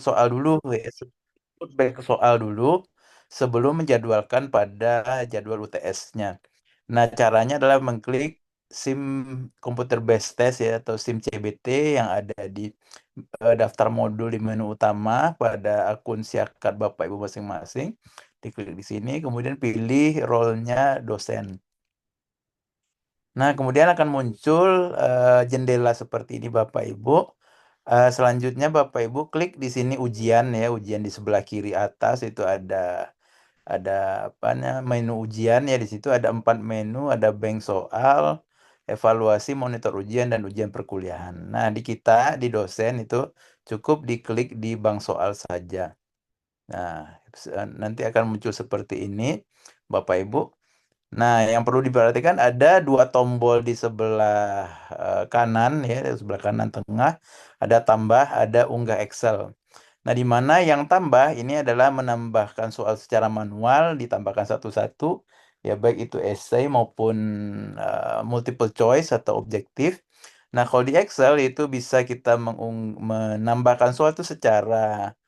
input soal dulu ya, input back ke soal dulu sebelum menjadwalkan pada jadwal UTS-nya. Nah, caranya adalah mengklik SIM Computer Based Test ya atau SIM CBT yang ada di daftar modul di menu utama pada akun Siakat Bapak Ibu masing-masing. Diklik di sini, kemudian pilih role-nya dosen. Nah, kemudian akan muncul jendela seperti ini Bapak Ibu. Selanjutnya Bapak Ibu klik di sini ujian ya, ujian di sebelah kiri atas itu ada apa namanya menu ujian ya, di situ ada 4 menu, ada bank soal, evaluasi, monitor ujian dan ujian perkuliahan. Nah, di kita di dosen itu cukup diklik di bank soal saja. Nah, nanti akan muncul seperti ini Bapak Ibu. Nah, yang perlu diperhatikan ada 2 tombol di sebelah kanan ya, di sebelah kanan tengah ada tambah, ada unggah Excel. Nah, di mana yang tambah ini adalah menambahkan soal secara manual, ditambahkan satu-satu, ya baik itu essay maupun multiple choice atau objektif. Nah, kalau di Excel itu bisa kita menambahkan soal itu secara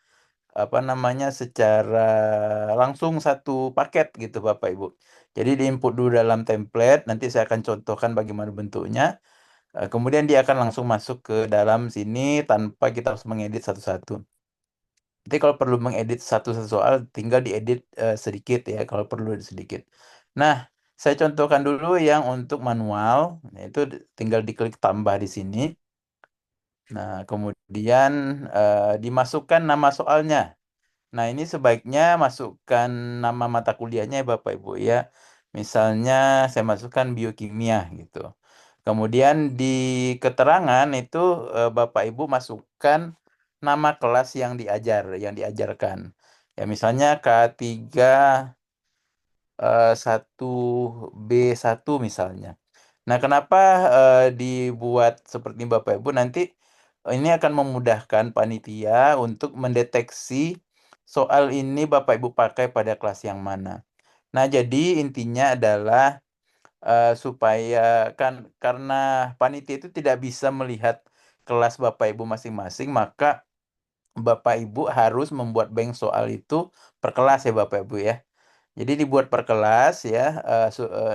apa namanya secara langsung satu paket gitu Bapak Ibu. Jadi diinput dulu dalam template, nanti saya akan contohkan bagaimana bentuknya. Kemudian dia akan langsung masuk ke dalam sini tanpa kita harus mengedit satu-satu. Nanti kalau perlu mengedit satu soal, tinggal diedit sedikit ya, kalau perlu sedikit. Nah, saya contohkan dulu yang untuk manual, itu tinggal diklik tambah di sini. Nah, kemudian dimasukkan nama soalnya. Nah, ini sebaiknya masukkan nama mata kuliahnya ya Bapak Ibu ya. Misalnya saya masukkan biokimia gitu. Kemudian di keterangan itu Bapak Ibu masukkan nama kelas yang diajarkan. Ya misalnya K3 1 B1 misalnya. Nah, kenapa dibuat seperti ini, Bapak Ibu? Nanti ini akan memudahkan panitia untuk mendeteksi soal ini Bapak Ibu pakai pada kelas yang mana. Nah, jadi intinya adalah supaya kan karena panitia itu tidak bisa melihat kelas Bapak Ibu masing-masing, maka Bapak Ibu harus membuat bank soal itu per kelas ya Bapak Ibu ya. Jadi dibuat per kelas ya,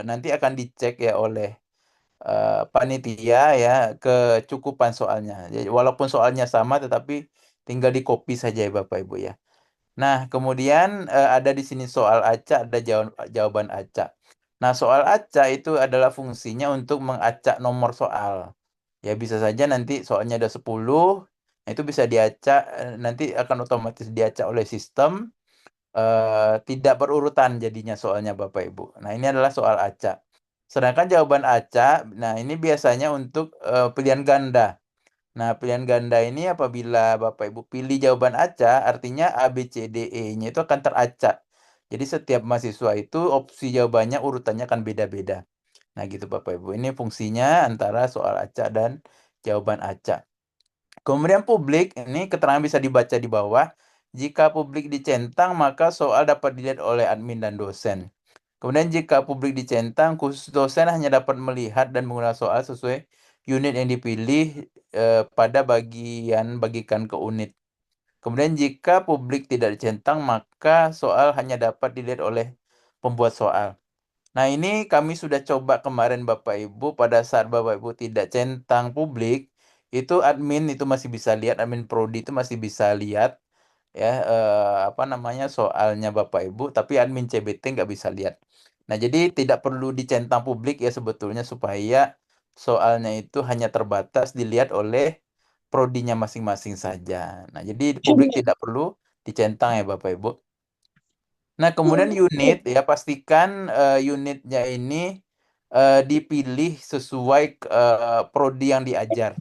nanti akan dicek ya oleh panitia ya kecukupan soalnya. Jadi walaupun soalnya sama tetapi tinggal di copy saja ya Bapak Ibu ya. Nah, kemudian ada di sini soal acak, ada jawaban acak. Nah, soal acak itu adalah fungsinya untuk mengacak nomor soal. Ya bisa saja nanti soalnya ada 10, nah itu bisa diacak, nanti akan otomatis diacak oleh sistem, tidak berurutan jadinya soalnya Bapak Ibu. Nah, ini adalah soal acak. Sedangkan jawaban acak, nah ini biasanya untuk pilihan ganda. Nah, pilihan ganda ini apabila Bapak Ibu pilih jawaban acak, artinya A, B, C, D, E-nya itu akan teracak. Jadi setiap mahasiswa itu opsi jawabannya urutannya akan beda-beda. Nah, gitu Bapak Ibu. Ini fungsinya antara soal acak dan jawaban acak. Kemudian publik, ini keterangan bisa dibaca di bawah. Jika publik dicentang, maka soal dapat dilihat oleh admin dan dosen. Kemudian jika publik dicentang, khusus dosen hanya dapat melihat dan mengulang soal sesuai unit yang dipilih pada bagian bagikan ke unit. Kemudian jika publik tidak dicentang, maka soal hanya dapat dilihat oleh pembuat soal. Nah, ini kami sudah coba kemarin Bapak Ibu, pada saat Bapak Ibu tidak centang publik, itu admin itu masih bisa lihat, admin prodi itu masih bisa lihat ya apa namanya soalnya Bapak Ibu, tapi admin CBT nggak bisa lihat. Nah, jadi tidak perlu dicentang publik ya sebetulnya supaya soalnya itu hanya terbatas dilihat oleh prodinya masing-masing saja. Nah, jadi publik tidak perlu dicentang ya Bapak Ibu. Nah, kemudian unit ya pastikan unitnya ini dipilih sesuai prodi yang diajar.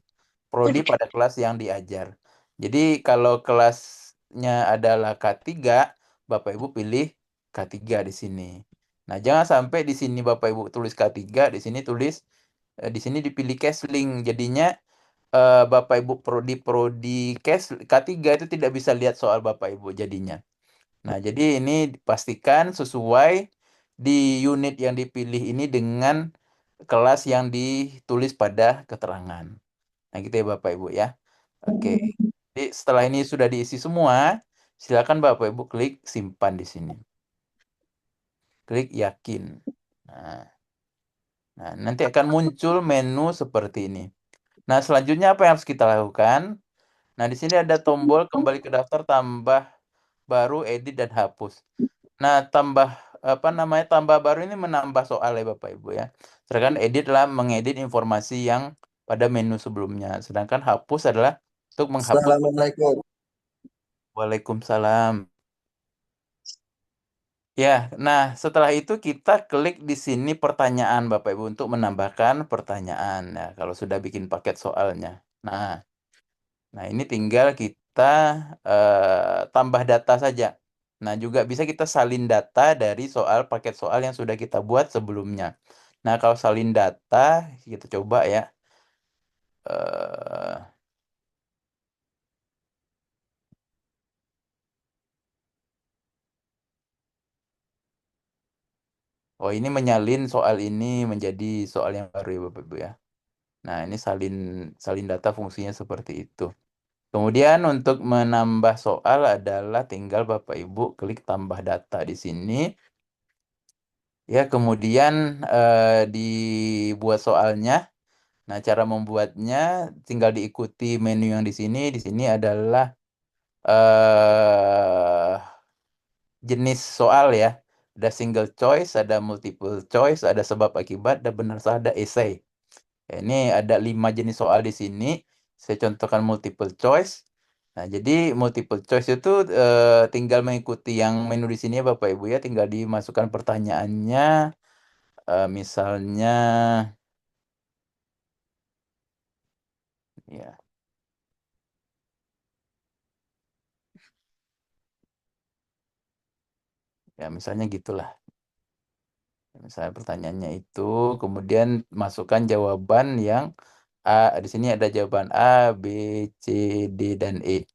Prodi pada kelas yang diajar. Jadi kalau kelasnya adalah K3, Bapak Ibu pilih K3 di sini. Nah, jangan sampai di sini Bapak Ibu tulis K3, di sini tulis di sini dipilih Kesling. Jadinya Bapak Ibu prodi-prodi K3 itu tidak bisa lihat soal Bapak Ibu jadinya. Nah, jadi ini dipastikan sesuai di unit yang dipilih ini dengan kelas yang ditulis pada keterangan. Nah, gitu ya Bapak Ibu ya. Oke. Jadi setelah ini sudah diisi semua, silakan Bapak Ibu klik simpan di sini. Klik yakin. Nah, nanti akan muncul menu seperti ini. Nah, selanjutnya apa yang harus kita lakukan? Nah, di sini ada tombol kembali ke daftar, tambah baru, edit, dan hapus. Nah, tambah baru ini menambah soal ya Bapak Ibu ya. Sedangkan edit adalah mengedit informasi yang pada menu sebelumnya. Sedangkan hapus adalah untuk menghapus. Assalamualaikum. Waalaikumsalam. Ya, nah setelah itu kita klik di sini pertanyaan Bapak Ibu untuk menambahkan pertanyaan. Nah, kalau sudah bikin paket soalnya. Nah, ini tinggal kita tambah data saja. Nah, juga bisa kita salin data dari paket soal yang sudah kita buat sebelumnya. Nah, kalau salin data, kita coba ya. eh oh, ini menyalin soal ini menjadi soal yang baru ya Bapak Ibu ya. Nah, ini salin salin data fungsinya seperti itu. Kemudian untuk menambah soal adalah tinggal Bapak Ibu klik tambah data di sini. Ya, kemudian dibuat soalnya. Nah, cara membuatnya tinggal diikuti menu yang di sini. Di sini adalah eh jenis soal ya. Ada single choice, ada multiple choice, ada sebab akibat, ada benar salah, ada essay. Ya, ini ada 5 jenis soal di sini. Saya contohkan multiple choice. Nah, jadi multiple choice itu tinggal mengikuti yang menu di sini ya Bapak Ibu ya. Tinggal dimasukkan pertanyaannya. Misalnya, ya, misalnya gitulah. Misalnya pertanyaannya itu, kemudian masukkan jawaban yang A. Di sini ada jawaban A, B, C, D, dan E.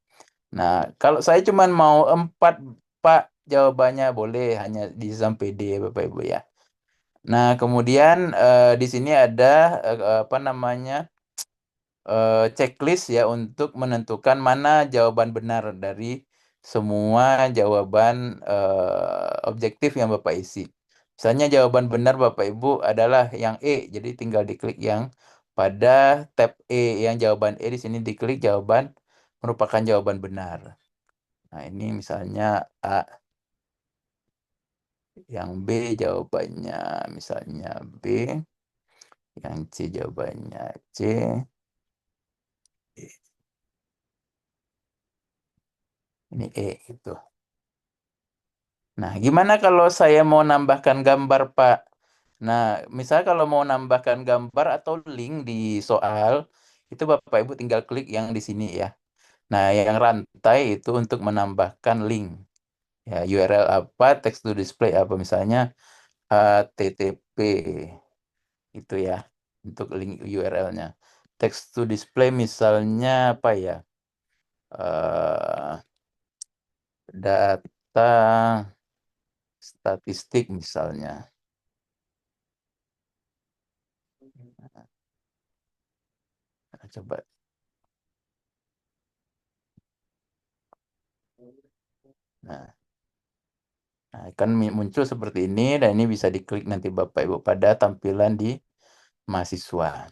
Nah, kalau saya cuma mau 4, Pak, jawabannya boleh hanya di sampai D ya Bapak Ibu ya. Nah, kemudian di sini ada apa namanya checklist ya untuk menentukan mana jawaban benar dari semua jawaban objektif yang Bapak isi. Misalnya jawaban benar Bapak Ibu adalah yang E, jadi tinggal diklik yang pada tab E, yang jawaban E di sini diklik jawaban merupakan jawaban benar. Nah, ini misalnya A, yang B jawabannya misalnya B, yang C jawabannya C, ini E gitu. Nah, gimana kalau saya mau nambahkan gambar, Pak? Nah, misalnya kalau mau nambahkan gambar atau link di soal, itu Bapak Ibu tinggal klik yang di sini ya. Nah, yang rantai itu untuk menambahkan link. Ya, URL apa, text to display apa, misalnya HTTP itu ya, untuk link URL-nya. Text to display misalnya apa ya? eh Data statistik misalnya. Nah, coba. Nah, kan muncul seperti ini dan ini bisa diklik nanti Bapak Ibu pada tampilan di mahasiswa.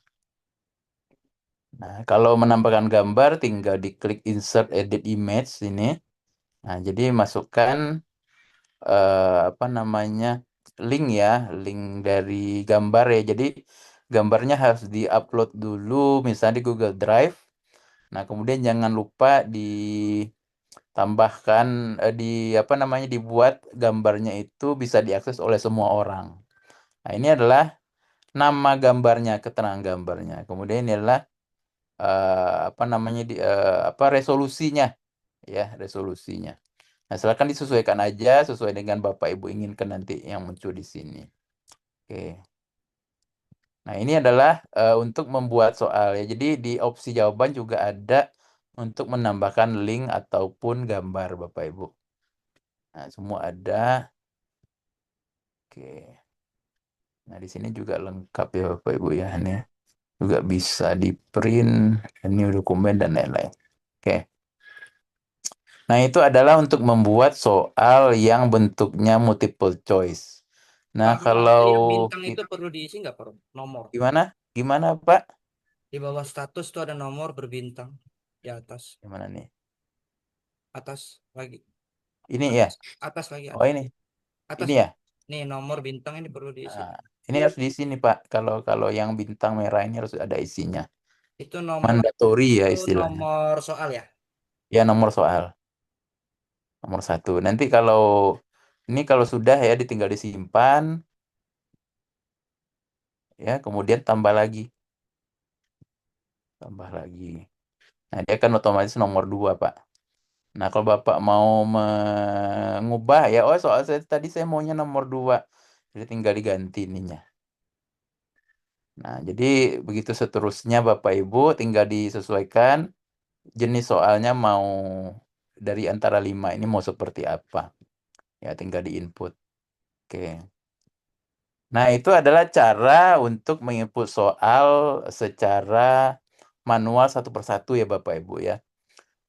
Nah, kalau menambahkan gambar tinggal diklik insert edit image ini. Nah, jadi masukkan apa namanya link ya, link dari gambar ya. Jadi gambarnya harus diupload dulu misalnya di Google Drive. Nah, kemudian jangan lupa ditambahkan di apa namanya dibuat gambarnya itu bisa diakses oleh semua orang. Nah, ini adalah nama gambarnya, keterangan gambarnya. Kemudian ini adalah apa namanya apa resolusinya ya, resolusinya. Nah, silakan disesuaikan aja sesuai dengan Bapak Ibu inginkan nanti yang muncul di sini. Oke. Nah, ini adalah untuk membuat soal ya. Jadi di opsi jawaban juga ada untuk menambahkan link ataupun gambar Bapak Ibu. Nah, semua ada. Oke. Nah, di sini juga lengkap ya Bapak Ibu ya. Ini juga bisa di print, ini dokumen dan lain-lain. Oke. Nah, itu adalah untuk membuat soal yang bentuknya multiple choice. Nah, kalau Yang bintang itu kita perlu diisi nggak, Bro? Nomor. gimana? Gimana, Pak? Di bawah status tuh ada nomor berbintang. Di atas. Gimana nih? Atas lagi. Ini ya. Atas. Atas lagi. Oh, Atas. ini. Atas. Ini ya. Nih, nomor bintang ini perlu diisi. Nah, ini harus di sini, Pak. Kalau kalau yang bintang merah ini harus ada isinya. Itu nomor Mandatori ya itu istilahnya. nomor soal ya. Ya, nomor soal. Nomor satu. Nanti kalau ini kalau sudah ya ditinggal disimpan ya, kemudian tambah lagi. Tambah lagi. Nah, dia kan otomatis nomor dua, Pak. Nah, kalau Bapak mau mengubah ya, oh soal saya tadi saya maunya nomor dua. Jadi tinggal diganti ininya. Nah, jadi begitu seterusnya Bapak Ibu tinggal disesuaikan jenis soalnya mau dari antara lima ini mau seperti apa. Ya, tinggal di input. Oke. Nah, itu adalah cara untuk menginput soal secara manual satu persatu ya Bapak Ibu ya.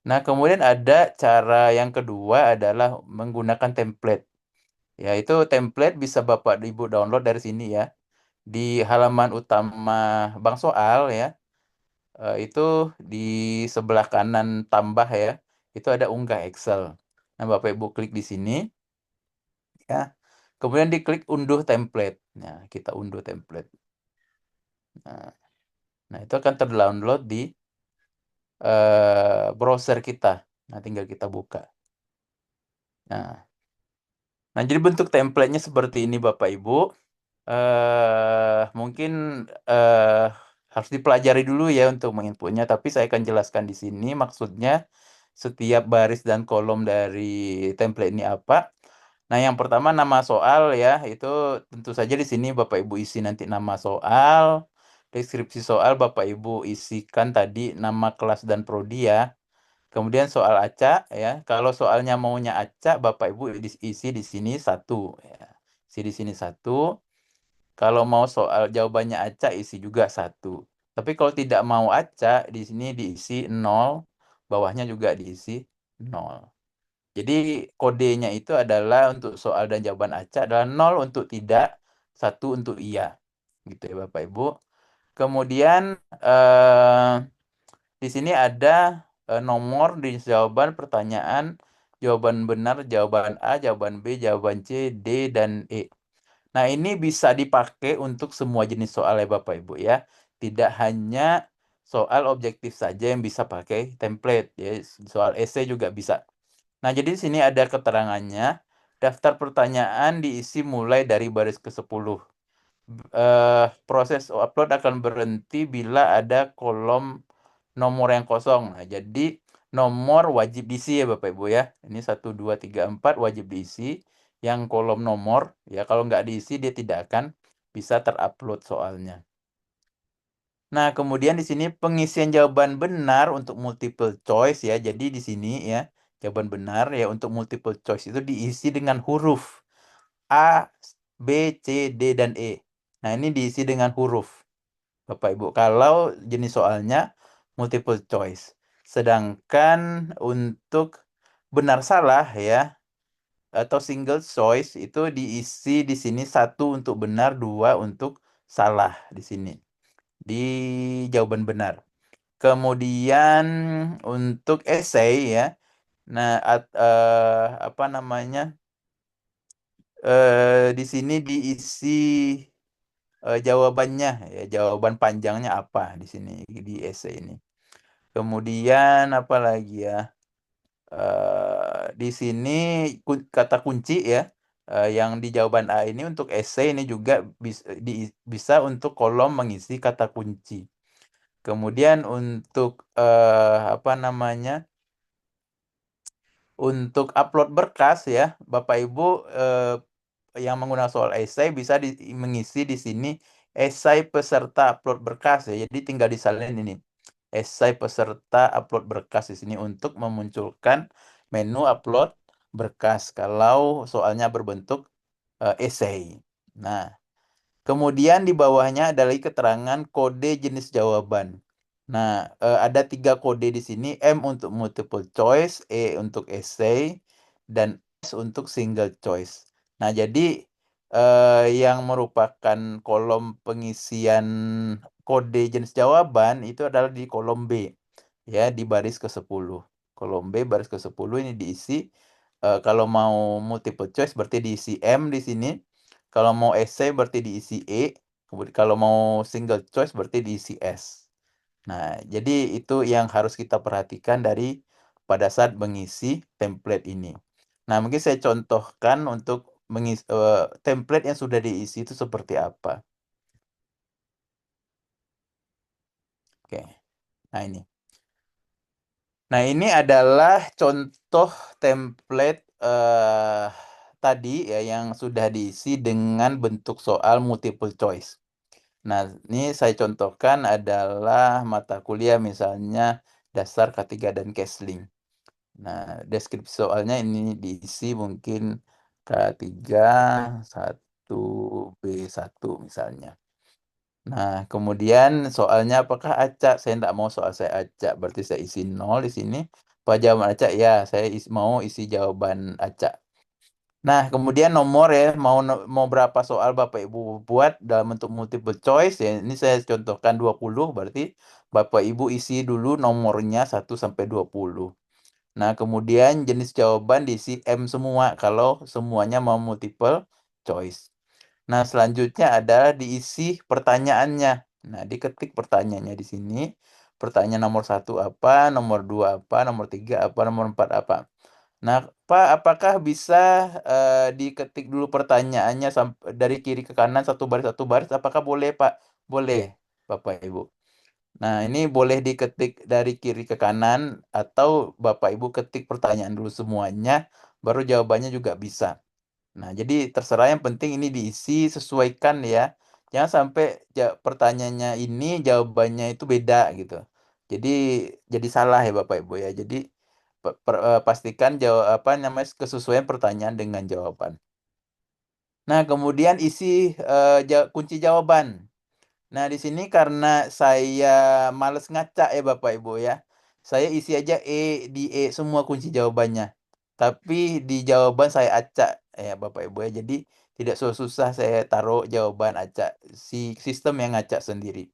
Nah, kemudian ada cara yang kedua adalah menggunakan template. Yaitu template bisa Bapak Ibu download dari sini ya. Di halaman utama Bank Soal ya. Itu di sebelah kanan tambah ya. Itu ada unggah Excel. Nah, Bapak Ibu klik di sini ya. Kemudian diklik unduh template. Nah, kita unduh template. Nah, nah, itu akan terdownload di browser kita. Nah, tinggal kita buka. Nah, nah jadi bentuk templatenya seperti ini Bapak Ibu. Mungkin eh, harus dipelajari dulu ya untuk menginputnya, tapi saya akan jelaskan di sini maksudnya setiap baris dan kolom dari template ini apa. Nah, yang pertama nama soal ya, itu tentu saja di sini Bapak Ibu isi nanti nama soal, deskripsi soal Bapak Ibu isikan tadi nama kelas dan prodi ya. Kemudian soal acak ya, kalau soalnya maunya acak Bapak Ibu isi di sini satu ya. Isi di sini satu. Kalau mau soal jawabannya acak isi juga satu. Tapi kalau tidak mau acak di sini diisi nol, bawahnya juga diisi nol. Jadi kodenya itu adalah untuk soal dan jawaban acak adalah nol untuk tidak, satu untuk iya. Gitu ya Bapak Ibu. Kemudian eh, di sini ada nomor di jawaban pertanyaan, jawaban benar, jawaban A, jawaban B, jawaban C, D, dan E. Nah, ini bisa dipakai untuk semua jenis soal ya Bapak Ibu ya. Tidak hanya soal objektif saja yang bisa pakai template ya. Soal esai juga bisa. Nah, jadi di sini ada keterangannya. Daftar pertanyaan diisi mulai dari baris ke-10. Proses upload akan berhenti bila ada kolom nomor yang kosong. Nah, jadi nomor wajib diisi ya Bapak Ibu ya. Ini 1, 2, 3, 4 wajib diisi. Yang kolom nomor, ya kalau nggak diisi dia tidak akan bisa terupload soalnya. Nah, kemudian di sini pengisian jawaban benar untuk multiple choice ya. Jadi di sini ya, jawaban benar ya untuk multiple choice itu diisi dengan huruf A, B, C, D, dan E. Nah, ini diisi dengan huruf, Bapak Ibu. Kalau jenis soalnya multiple choice. Sedangkan untuk benar salah ya, atau single choice itu diisi di sini satu untuk benar, dua untuk salah di sini. Di jawaban benar. Kemudian untuk essay ya. Nah, apa namanya? Di sini diisi jawabannya ya, jawaban panjangnya apa di sini di essay ini. Kemudian apa lagi ya? Di sini kata kunci ya, yang di jawaban A ini untuk essay ini juga bisa untuk kolom mengisi kata kunci. Kemudian untuk apa namanya? Untuk upload berkas ya, Bapak Ibu yang menggunakan soal esai bisa mengisi di sini esai peserta upload berkas ya. Jadi tinggal disalin ini. Esai peserta upload berkas di sini untuk memunculkan menu upload berkas kalau soalnya berbentuk esai. Nah, kemudian di bawahnya adalah keterangan kode jenis jawaban. Nah, ada tiga kode di sini, M untuk multiple choice, E untuk essay, dan S untuk single choice. Nah, jadi yang merupakan kolom pengisian kode jenis jawaban itu adalah di kolom B, ya, di baris ke-10. Kolom B baris ke-10 ini diisi, kalau mau multiple choice berarti diisi M di sini, kalau mau essay berarti diisi E, kemudian kalau mau single choice berarti diisi S. Nah, jadi itu yang harus kita perhatikan dari pada saat mengisi template ini. Nah, mungkin saya contohkan untuk mengisi template yang sudah diisi itu seperti apa. Oke. Nah, ini. Nah, ini adalah contoh template tadi ya yang sudah diisi dengan bentuk soal multiple choice. Nah, ini saya contohkan adalah mata kuliah misalnya dasar K3 dan Kesling. Nah, deskripsi soalnya ini diisi mungkin K3 1B1 misalnya. Nah, kemudian soalnya apakah acak? Saya tidak mau soal saya acak, berarti saya isi 0 di sini. Apa jawaban acak? Ya, saya mau isi jawaban acak. Nah, kemudian nomor ya, mau berapa soal Bapak Ibu buat dalam bentuk multiple choice ya. Ini saya contohkan 20, berarti Bapak Ibu isi dulu nomornya 1 sampai 20. Nah, kemudian jenis jawaban diisi M semua kalau semuanya mau multiple choice. Nah, selanjutnya adalah diisi pertanyaannya. Nah, diketik pertanyaannya di sini. Pertanyaan nomor 1 apa, nomor 2 apa, nomor 3 apa, nomor 4 apa. Nah, Pak, apakah bisa diketik dulu pertanyaannya dari kiri ke kanan satu baris? Apakah boleh, Pak? Boleh, Bapak Ibu. Nah, ini boleh diketik dari kiri ke kanan atau Bapak Ibu ketik pertanyaan dulu semuanya, baru jawabannya juga bisa. Nah, jadi terserah, yang penting ini diisi, sesuaikan ya. Jangan sampai pertanyaannya ini jawabannya itu beda gitu. Jadi salah ya Bapak Ibu ya. Jadi pastikan jawab apa namanya kesesuaian pertanyaan dengan jawaban. Nah, kemudian isi kunci jawaban. Nah, di sini karena saya males ngacak ya Bapak Ibu ya. Saya isi aja di E semua kunci jawabannya. Tapi di jawaban saya acak ya Bapak Ibu ya. Jadi tidak susah saya taruh jawaban acak. Si sistem yang ngacak sendiri.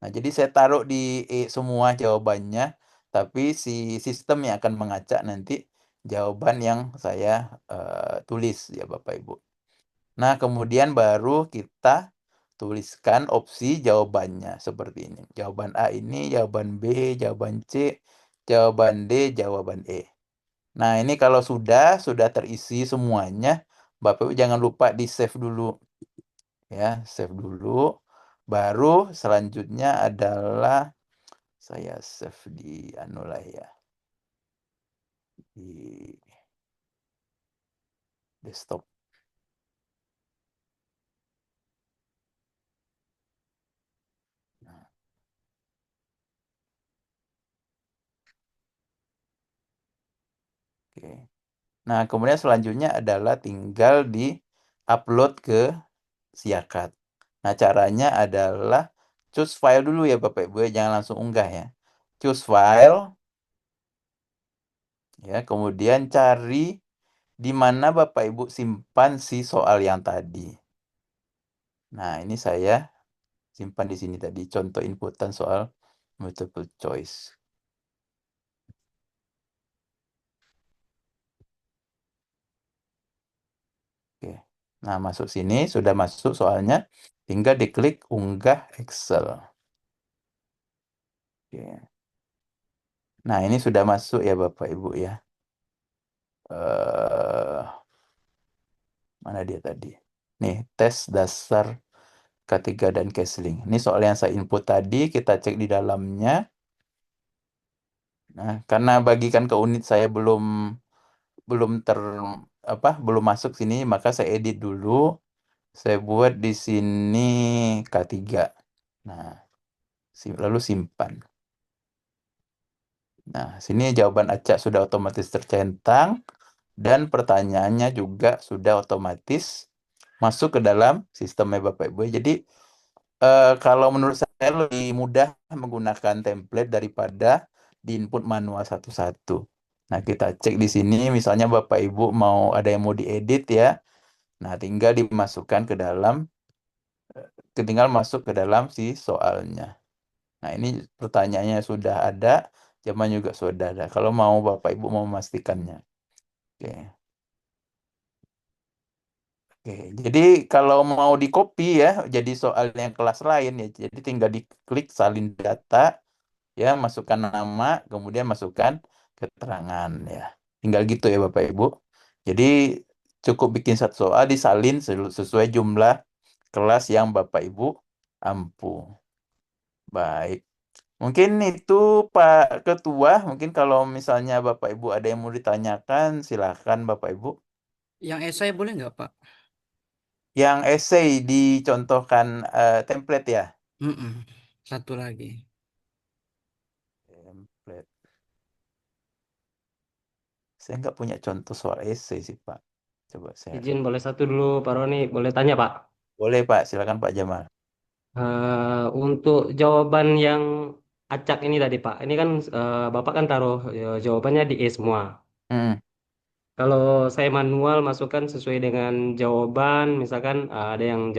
Nah, jadi saya taruh di E semua jawabannya. Tapi si sistem yang akan mengacak nanti jawaban yang saya tulis ya Bapak Ibu. Nah, kemudian baru kita tuliskan opsi jawabannya seperti ini. Jawaban A ini, jawaban B, jawaban C, jawaban D, jawaban E. Nah, ini kalau sudah terisi semuanya, Bapak Ibu jangan lupa di-save dulu. Ya, save dulu. Baru selanjutnya adalah saya save di anu lah ya. Di desktop. Nah, oke. Nah, kemudian selanjutnya adalah tinggal di-upload ke Siakat. Nah, caranya adalah choose file dulu ya Bapak Ibu ya, jangan langsung unggah ya. Choose file ya, kemudian cari di mana Bapak Ibu simpan si soal yang tadi. Nah, ini saya simpan di sini tadi contoh inputan soal multiple choice. Oke. Nah, masuk sini sudah masuk soalnya, tinggal diklik unggah Excel. Oke. Nah, ini sudah masuk ya Bapak Ibu ya. eh Mana dia tadi? Nih, tes dasar K3 dan Kesling. Ini soal yang saya input tadi, kita cek di dalamnya. Nah, karena bagikan ke unit saya belum ter belum masuk sini, maka saya edit dulu. Saya buat di sini K3. Nah, lalu simpan. Nah, sini jawaban acak sudah otomatis tercentang dan pertanyaannya juga sudah otomatis masuk ke dalam sistemnya Bapak Ibu. Jadi kalau menurut saya saya lebih mudah menggunakan template daripada di input manual satu-satu. Nah, kita cek di sini, misalnya Bapak Ibu mau ada yang mau diedit ya. Nah, tinggal dimasukkan ke dalam, tinggal masuk ke dalam si soalnya. Nah, ini pertanyaannya sudah ada, jawaban juga sudah ada. Kalau mau Bapak Ibu mau memastikannya. Oke. Oke, jadi kalau mau di copy ya, jadi soalnya kelas lain ya, jadi tinggal diklik salin data, ya masukkan nama, kemudian masukkan keterangan ya. Tinggal gitu ya Bapak Ibu. Jadi cukup bikin satu soal disalin sesuai jumlah kelas yang Bapak Ibu ampu. Baik. Mungkin itu Pak Ketua, mungkin kalau misalnya Bapak Ibu ada yang mau ditanyakan, silahkan Bapak Ibu. Yang esai boleh nggak, Pak? Yang essay dicontohkan template ya. Mm-mm. Satu lagi. Template. Saya nggak punya contoh soal essay sih Pak. Coba saya Izin lihat. boleh satu dulu, Pak Roni. Boleh tanya, Pak? Boleh Pak, silakan Pak Jamal. Untuk jawaban yang acak ini tadi, Pak. Ini kan Bapak kan taruh jawabannya di E semua. Hmm, Kalau saya manual masukkan sesuai dengan jawaban, misalkan ada yang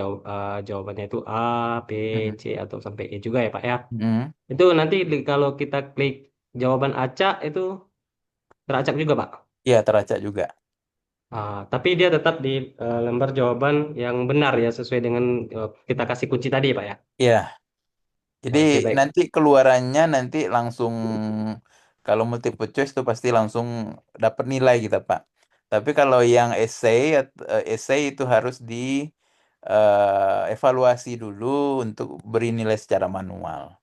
jawabannya itu A, B, hmm, C, atau sampai E juga ya, Pak ya. hmm. Itu nanti kalau kita klik jawaban acak, itu teracak juga, Pak. Iya teracak juga. Tapi dia tetap di lembar jawaban yang benar ya, sesuai dengan kita kasih kunci tadi, Pak ya. Iya. Jadi Oke, baik. nanti keluarannya nanti langsung kalau multiple choice itu pasti langsung dapat nilai kita Pak. Tapi kalau yang essay essay itu harus di evaluasi dulu untuk beri nilai secara manual.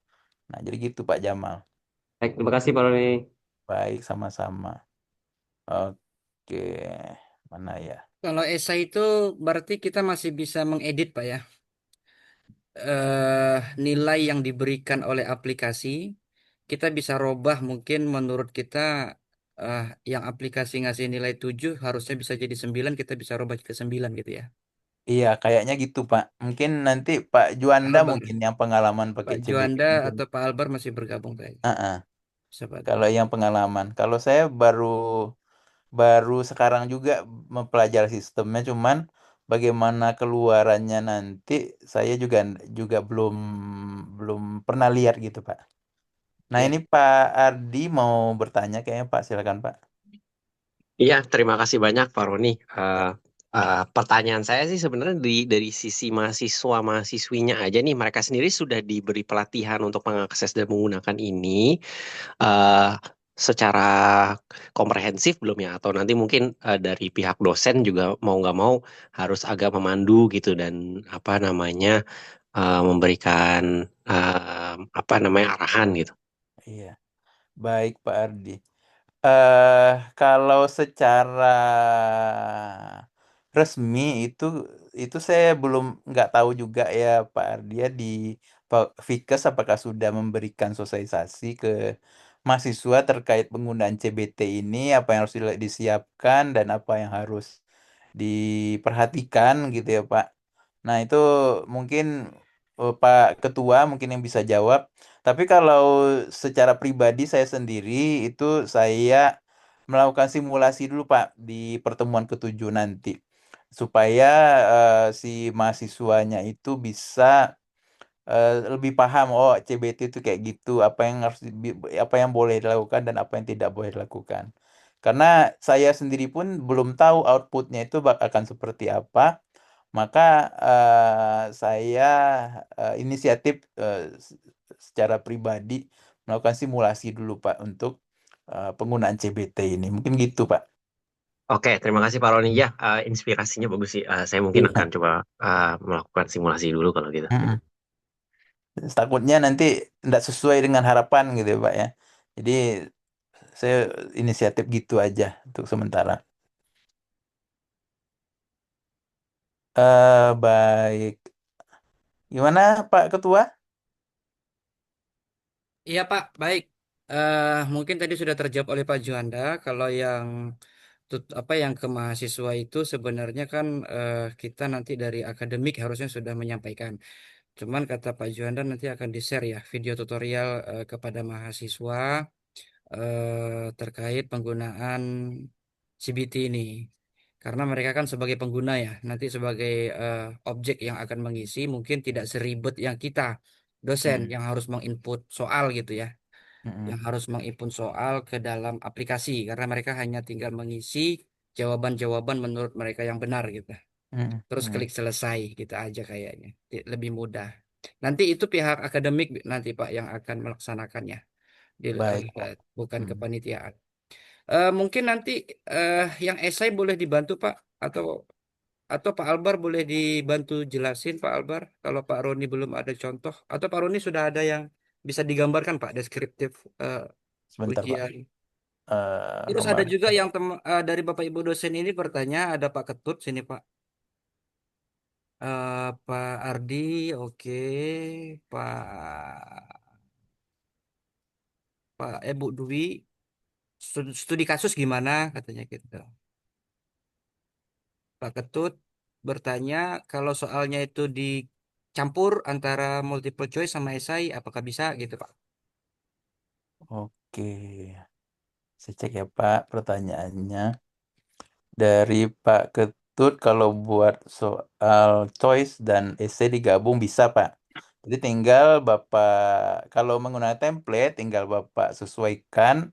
Nah, jadi gitu Pak Jamal. Baik, terima kasih Pak Roni. Baik, sama-sama. Oke, mana ya? Kalau esai itu berarti kita masih bisa mengedit, Pak ya. Nilai yang diberikan oleh aplikasi kita bisa robah mungkin menurut kita eh, yang aplikasi ngasih nilai 7 harusnya bisa jadi 9, kita bisa robah ke 9 gitu ya. Iya, kayaknya gitu Pak. Mungkin nanti Pak Juanda Albar. mungkin yang pengalaman pakai Pak CBT Juanda mungkin. atau Pak Albar masih bergabung kayaknya. Ah, Bisa bantu. kalau yang pengalaman. Kalau saya baru baru sekarang juga mempelajari sistemnya, cuman bagaimana keluarannya nanti saya juga juga belum belum pernah lihat gitu Pak. Nah ini Ya. Pak Ardi mau bertanya kayaknya Pak, silakan Pak. Iya, terima kasih banyak Pak Roni. Ya. Pertanyaan saya sih sebenarnya dari sisi mahasiswa-mahasiswinya aja nih, mereka sendiri sudah diberi pelatihan untuk mengakses dan menggunakan ini eh, secara komprehensif belum ya? Atau nanti mungkin dari pihak dosen juga mau nggak mau harus agak memandu gitu dan apa namanya memberikan apa namanya arahan gitu. Iya, baik Pak Ardi. eh Kalau secara resmi itu saya belum nggak tahu juga ya Pak Ardia di Fikes apakah sudah memberikan sosialisasi ke mahasiswa terkait penggunaan CBT ini, apa yang harus disiapkan dan apa yang harus diperhatikan gitu ya Pak. Nah, itu mungkin Pak Ketua mungkin yang bisa jawab. Tapi kalau secara pribadi saya sendiri itu saya melakukan simulasi dulu Pak di pertemuan ketujuh nanti supaya si mahasiswanya itu bisa lebih paham oh CBT itu kayak gitu apa yang apa yang boleh dilakukan dan apa yang tidak boleh dilakukan. Karena saya sendiri pun belum tahu outputnya itu akan seperti apa, maka saya inisiatif secara pribadi melakukan simulasi dulu Pak untuk penggunaan CBT ini. Mungkin gitu Pak. Oke, terima kasih Pak Roni. Ya, inspirasinya bagus sih. Saya mungkin akan Iya. coba melakukan simulasi dulu kalau gitu. Mm-mm. Takutnya nanti tidak sesuai dengan harapan gitu ya Pak ya. Jadi saya inisiatif gitu aja untuk sementara. Baik. Gimana Pak Ketua? Iya Pak, baik. Mungkin tadi sudah terjawab oleh Pak Juanda. Kalau yang apa yang ke mahasiswa itu sebenarnya kan kita nanti dari akademik harusnya sudah menyampaikan. Cuman kata Pak Juanda nanti akan di-share ya video tutorial kepada mahasiswa terkait penggunaan CBT ini. Karena mereka kan sebagai pengguna ya, nanti sebagai objek yang akan mengisi mungkin tidak seribet yang kita, dosen Mm-mm. yang harus menginput soal gitu ya, yang Mm-mm. harus menginput soal ke dalam aplikasi, karena mereka hanya tinggal mengisi jawaban-jawaban menurut mereka yang benar gitu. Mm-mm. Terus Mm-mm. klik selesai gitu aja kayaknya. Lebih mudah. Nanti itu pihak akademik nanti Pak yang akan melaksanakannya, Baik, Pak. bukan Mm. kepanitiaan. Mungkin nanti yang esai boleh dibantu Pak, atau Pak Albar boleh dibantu jelasin Pak Albar kalau Pak Roni belum ada contoh, atau Pak Roni sudah ada yang bisa digambarkan Pak deskriptif eh, Sebentar, Pak. ujian. Terus ada Kembali. juga yang dari Bapak Ibu dosen ini bertanya, ada Pak Ketut sini Pak. Pak Ardi, oke. Pak Bu Dwi, studi kasus gimana katanya gitu. Pak Ketut bertanya kalau soalnya itu dicampur antara multiple choice sama esai, apakah bisa gitu Pak? Oke. Saya cek ya, Pak, pertanyaannya. Dari Pak Ketut, kalau buat soal choice dan essay digabung bisa, Pak. Jadi tinggal Bapak, kalau menggunakan template, tinggal Bapak sesuaikan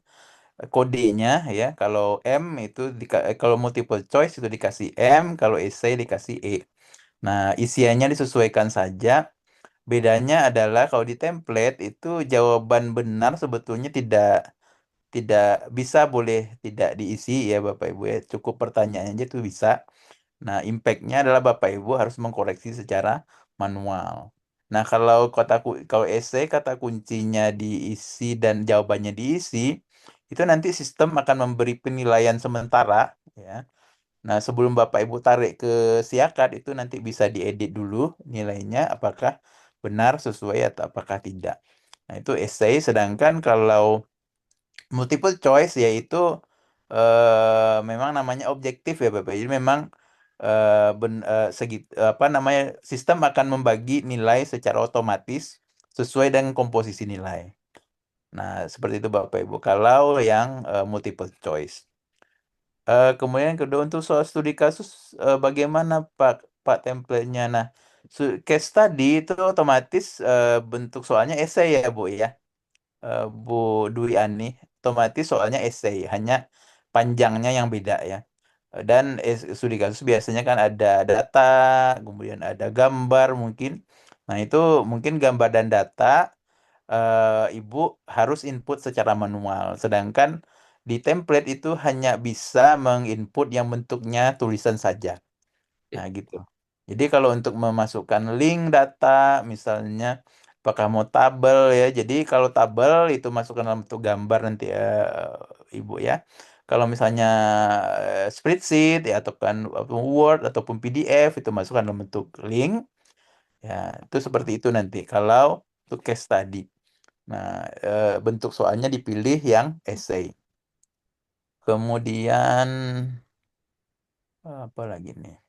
kodenya ya. Kalau M itu, kalau multiple choice itu dikasih M, kalau essay dikasih E. Nah, isiannya disesuaikan saja. Bedanya adalah kalau di template itu jawaban benar sebetulnya tidak tidak bisa, boleh tidak diisi ya Bapak Ibu ya. Cukup pertanyaannya aja itu bisa. Nah, impactnya adalah Bapak Ibu harus mengkoreksi secara manual. Nah, kalau essay kata kuncinya diisi dan jawabannya diisi, itu nanti sistem akan memberi penilaian sementara ya. Nah, sebelum Bapak Ibu tarik ke Siakat itu nanti bisa diedit dulu nilainya apakah benar sesuai atau apakah tidak. Nah, itu essay. Sedangkan kalau multiple choice yaitu memang namanya objektif ya Bapak. Jadi memang apa namanya, sistem akan membagi nilai secara otomatis sesuai dengan komposisi nilai. Nah, seperti itu Bapak Ibu. Kalau yang multiple choice. Kemudian yang kedua untuk soal studi kasus, bagaimana Pak template-nya? Nah, case study itu otomatis bentuk soalnya essay ya Bu ya. Bu Dwi Ani, otomatis soalnya essay, hanya panjangnya yang beda ya. Dan studi kasus biasanya kan ada data, kemudian ada gambar mungkin. Nah, itu mungkin gambar dan data Ibu harus input secara manual. Sedangkan di template itu hanya bisa menginput yang bentuknya tulisan saja. Nah, gitu. Jadi kalau untuk memasukkan link data, misalnya apakah mau tabel ya. Jadi kalau tabel itu masukkan dalam bentuk gambar nanti ya, Ibu ya. Kalau misalnya spreadsheet ya, atau kan Word ataupun PDF itu masukkan dalam bentuk link. Ya, itu seperti itu nanti. Kalau untuk case study. Nah, bentuk soalnya dipilih yang essay. Kemudian apa lagi nih?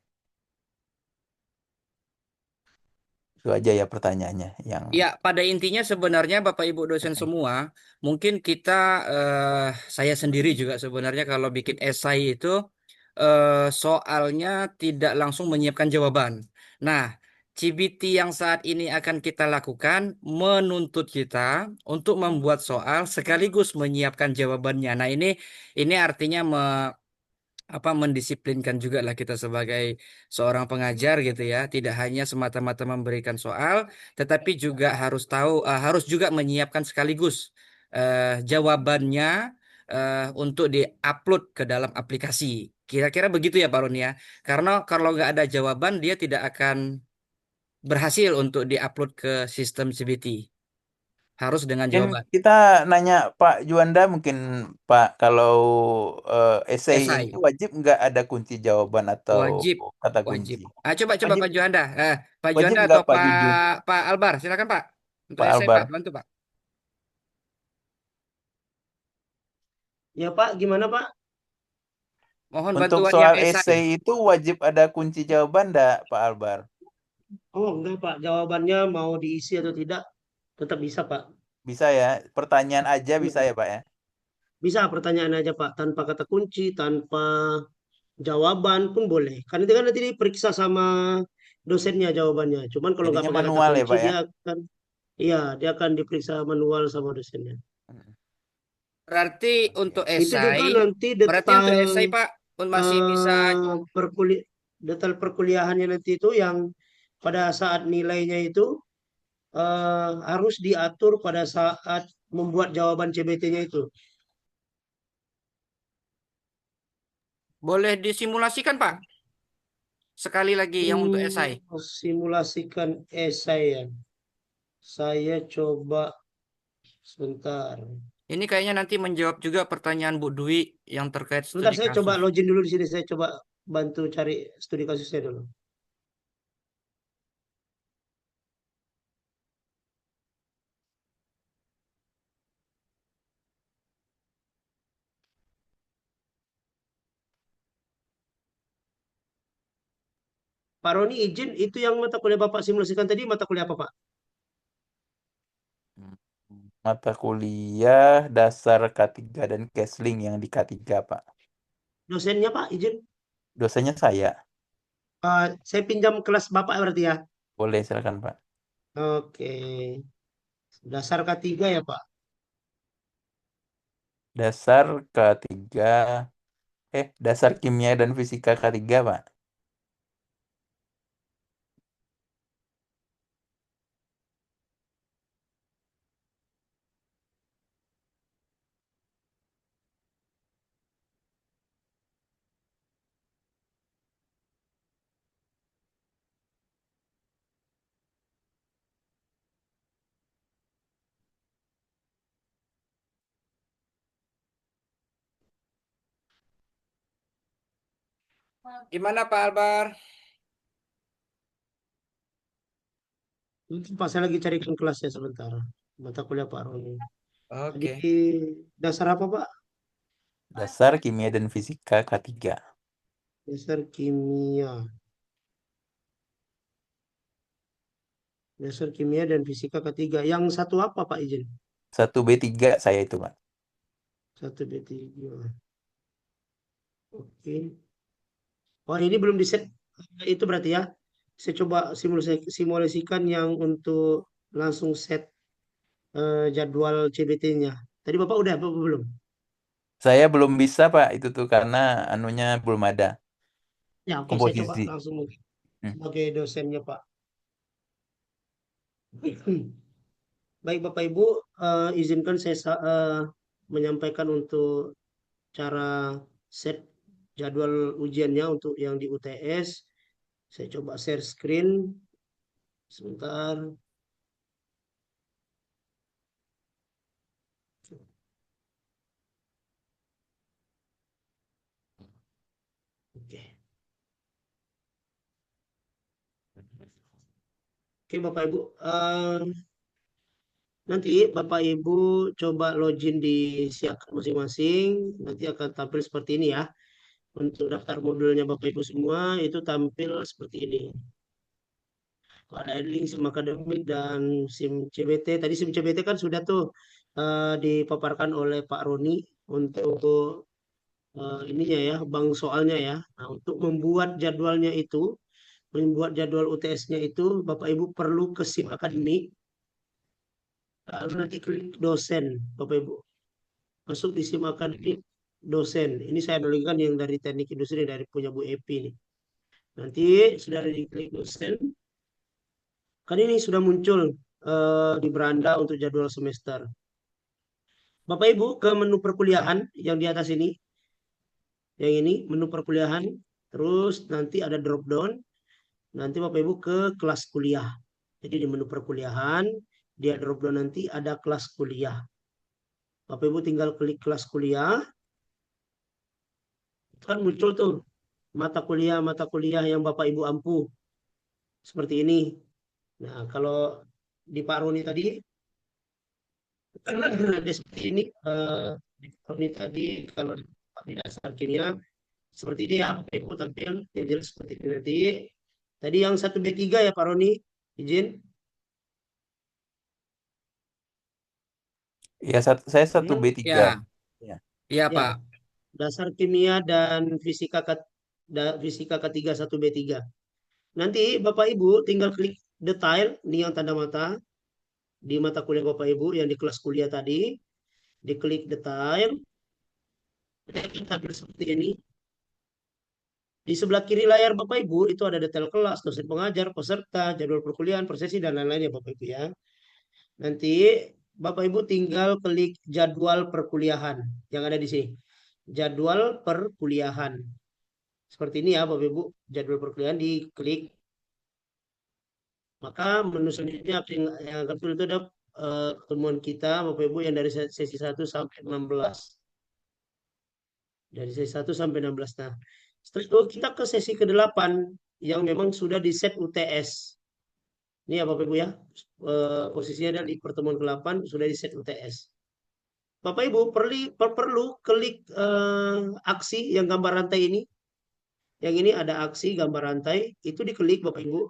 Itu aja ya pertanyaannya yang Ya, pada intinya sebenarnya Bapak Ibu dosen essay. semua, mungkin kita, saya sendiri juga sebenarnya kalau bikin esai itu soalnya tidak langsung menyiapkan jawaban. Nah, CBT yang saat ini akan kita lakukan menuntut kita untuk membuat soal sekaligus menyiapkan jawabannya. Nah, ini artinya mendisiplinkan juga lah kita sebagai seorang pengajar gitu ya, tidak hanya semata-mata memberikan soal tetapi juga harus tahu, harus juga menyiapkan sekaligus jawabannya untuk diupload ke dalam aplikasi, kira-kira begitu ya Pak Roni ya, karena kalau nggak ada jawaban dia tidak akan berhasil untuk diupload ke sistem CBT, harus dengan Mungkin jawaban kita nanya Pak Juanda mungkin, Pak, kalau essay ini esai. wajib nggak ada kunci jawaban atau Wajib, kata wajib. kunci? Coba Wajib, Pak Juanda. Pak wajib Juanda nggak atau Pak Pak Juju, Albar, silakan Pak. Untuk Pak essay Pak, Albar? bantu Pak. Ya Pak, gimana Pak? Mohon Untuk bantuan yang soal essay. essay itu wajib ada kunci jawaban nggak Pak Albar? Oh, enggak, Pak. Jawabannya mau diisi atau tidak, tetap bisa, Pak. Bisa ya, pertanyaan aja bisa Hmm. ya Pak ya? Bisa pertanyaan aja, Pak. Tanpa kata kunci, tanpa jawaban pun boleh. Kan itu kan nanti diperiksa sama dosennya jawabannya. Cuman kalau nggak Jadinya pakai kata manual ya kunci, Pak ya? iya, dia akan diperiksa manual sama dosennya. Mm. Berarti Oke. untuk Itu juga esai, nanti berarti untuk detail esai Pak masih bisa. eh, detail perkuliahannya nanti itu yang pada saat nilainya itu harus diatur pada saat membuat jawaban CBT-nya itu. Boleh disimulasikan Pak? Sekali lagi yang untuk esai. Simulasikan esai ya. Saya coba sebentar. Ini kayaknya nanti menjawab juga pertanyaan Bu Dwi yang terkait Sebentar, studi saya coba kasus. login dulu di sini. Saya coba bantu cari studi kasusnya dulu. Pak Roni izin, itu yang mata kuliah Bapak simulasikan tadi mata kuliah apa, Pak? Hmm. Mata kuliah dasar K3 dan Kesling yang di K3 Pak. Dosennya, Pak, izin. Dosennya saya. Saya pinjam kelas Bapak berarti ya. Boleh silakan Pak. Oke. Dasar K3 ya, Pak. Dasar K3, dasar kimia dan fisika K3 Pak. Gimana Pak Albar? Itu Pak, saya lagi carikan kelasnya sebentar. Mata kuliah Pak Roni. Tadi Oke. dasar apa, Pak? Dasar kimia dan fisika K3. Dasar kimia. Dasar kimia dan fisika ketiga. Yang satu apa, Pak, izin? 1B3 saya itu Pak. Satu B3. Oke. Oh, ini belum di set. Itu berarti ya. Saya coba simulasikan yang untuk langsung set jadwal CBT-nya. Tadi Bapak udah apa belum? Saya belum bisa Pak itu tuh karena anunya belum ada Ya, oke, saya coba komposisi. langsung Hmm. sebagai dosennya, Pak. Baik, Bapak Ibu, izinkan saya menyampaikan untuk cara set jadwal ujiannya untuk yang di UTS. Saya coba share screen sebentar. Oke. Oke, Bapak Ibu, nanti Bapak Ibu coba login di Siak masing-masing. Nanti akan tampil seperti ini ya. Untuk daftar modulnya Bapak Ibu semua itu tampil seperti ini. Ada link SIM akademik dan SIM CBT. Tadi SIM CBT kan sudah tuh dipaparkan oleh Pak Roni untuk ininya ya, bank soalnya ya. Nah, untuk membuat jadwalnya itu, membuat jadwal UTS-nya itu, Bapak Ibu perlu ke SIM akademik, lalu nanti klik dosen, Bapak Ibu. Masuk di SIM akademik dosen. Ini saya analogikan yang dari teknik industri dari punya Bu Epi nih. Nanti sudah diklik dosen, kan ini sudah muncul di beranda untuk jadwal semester. Bapak Ibu ke menu perkuliahan yang di atas ini, yang ini menu perkuliahan, terus nanti ada drop down, nanti Bapak Ibu ke kelas kuliah. Jadi di menu perkuliahan, dia drop down nanti ada kelas kuliah. Bapak Ibu tinggal klik kelas kuliah, kan muncul tuh mata kuliah yang Bapak Ibu ampuh seperti ini. Nah, kalau di Pak Roni tadi karena ada seperti ini di Pak Roni tadi kalau di dasar kimia seperti ini ya, Bapak Ibu tampil yang jelas seperti ini nanti. Tadi yang 1B3 ya Pak Roni, izin. Ya, saya satu Hmm? B3. Ya, Ya. iya Ya, Pak. dasar kimia dan fisika ketiga 1B3. Nanti Bapak Ibu tinggal klik detail nih yang tanda mata di mata kuliah Bapak Ibu yang di kelas kuliah tadi, diklik detail, tampil seperti ini. Di sebelah kiri layar Bapak Ibu itu ada detail kelas, dosen pengajar, peserta, jadwal perkuliahan, prosesi dan lain-lain ya Bapak Ibu ya. Nanti Bapak Ibu tinggal klik jadwal perkuliahan yang ada di sini. Jadwal perkuliahan. Seperti ini ya Bapak Ibu, jadwal perkuliahan diklik. Maka menu selanjutnya yang akan turun itu ada pertemuan kita Bapak Ibu yang dari sesi 1 sampai 16. Dari sesi 1 sampai 16. Nah, setelah itu kita ke sesi ke-8 yang memang sudah di set UTS. Ini ya Bapak Ibu ya. Posisinya ada di pertemuan ke-8 sudah di set UTS. Bapak Ibu perlu klik aksi yang gambar rantai ini. Yang ini ada aksi gambar rantai, itu diklik Bapak Ibu.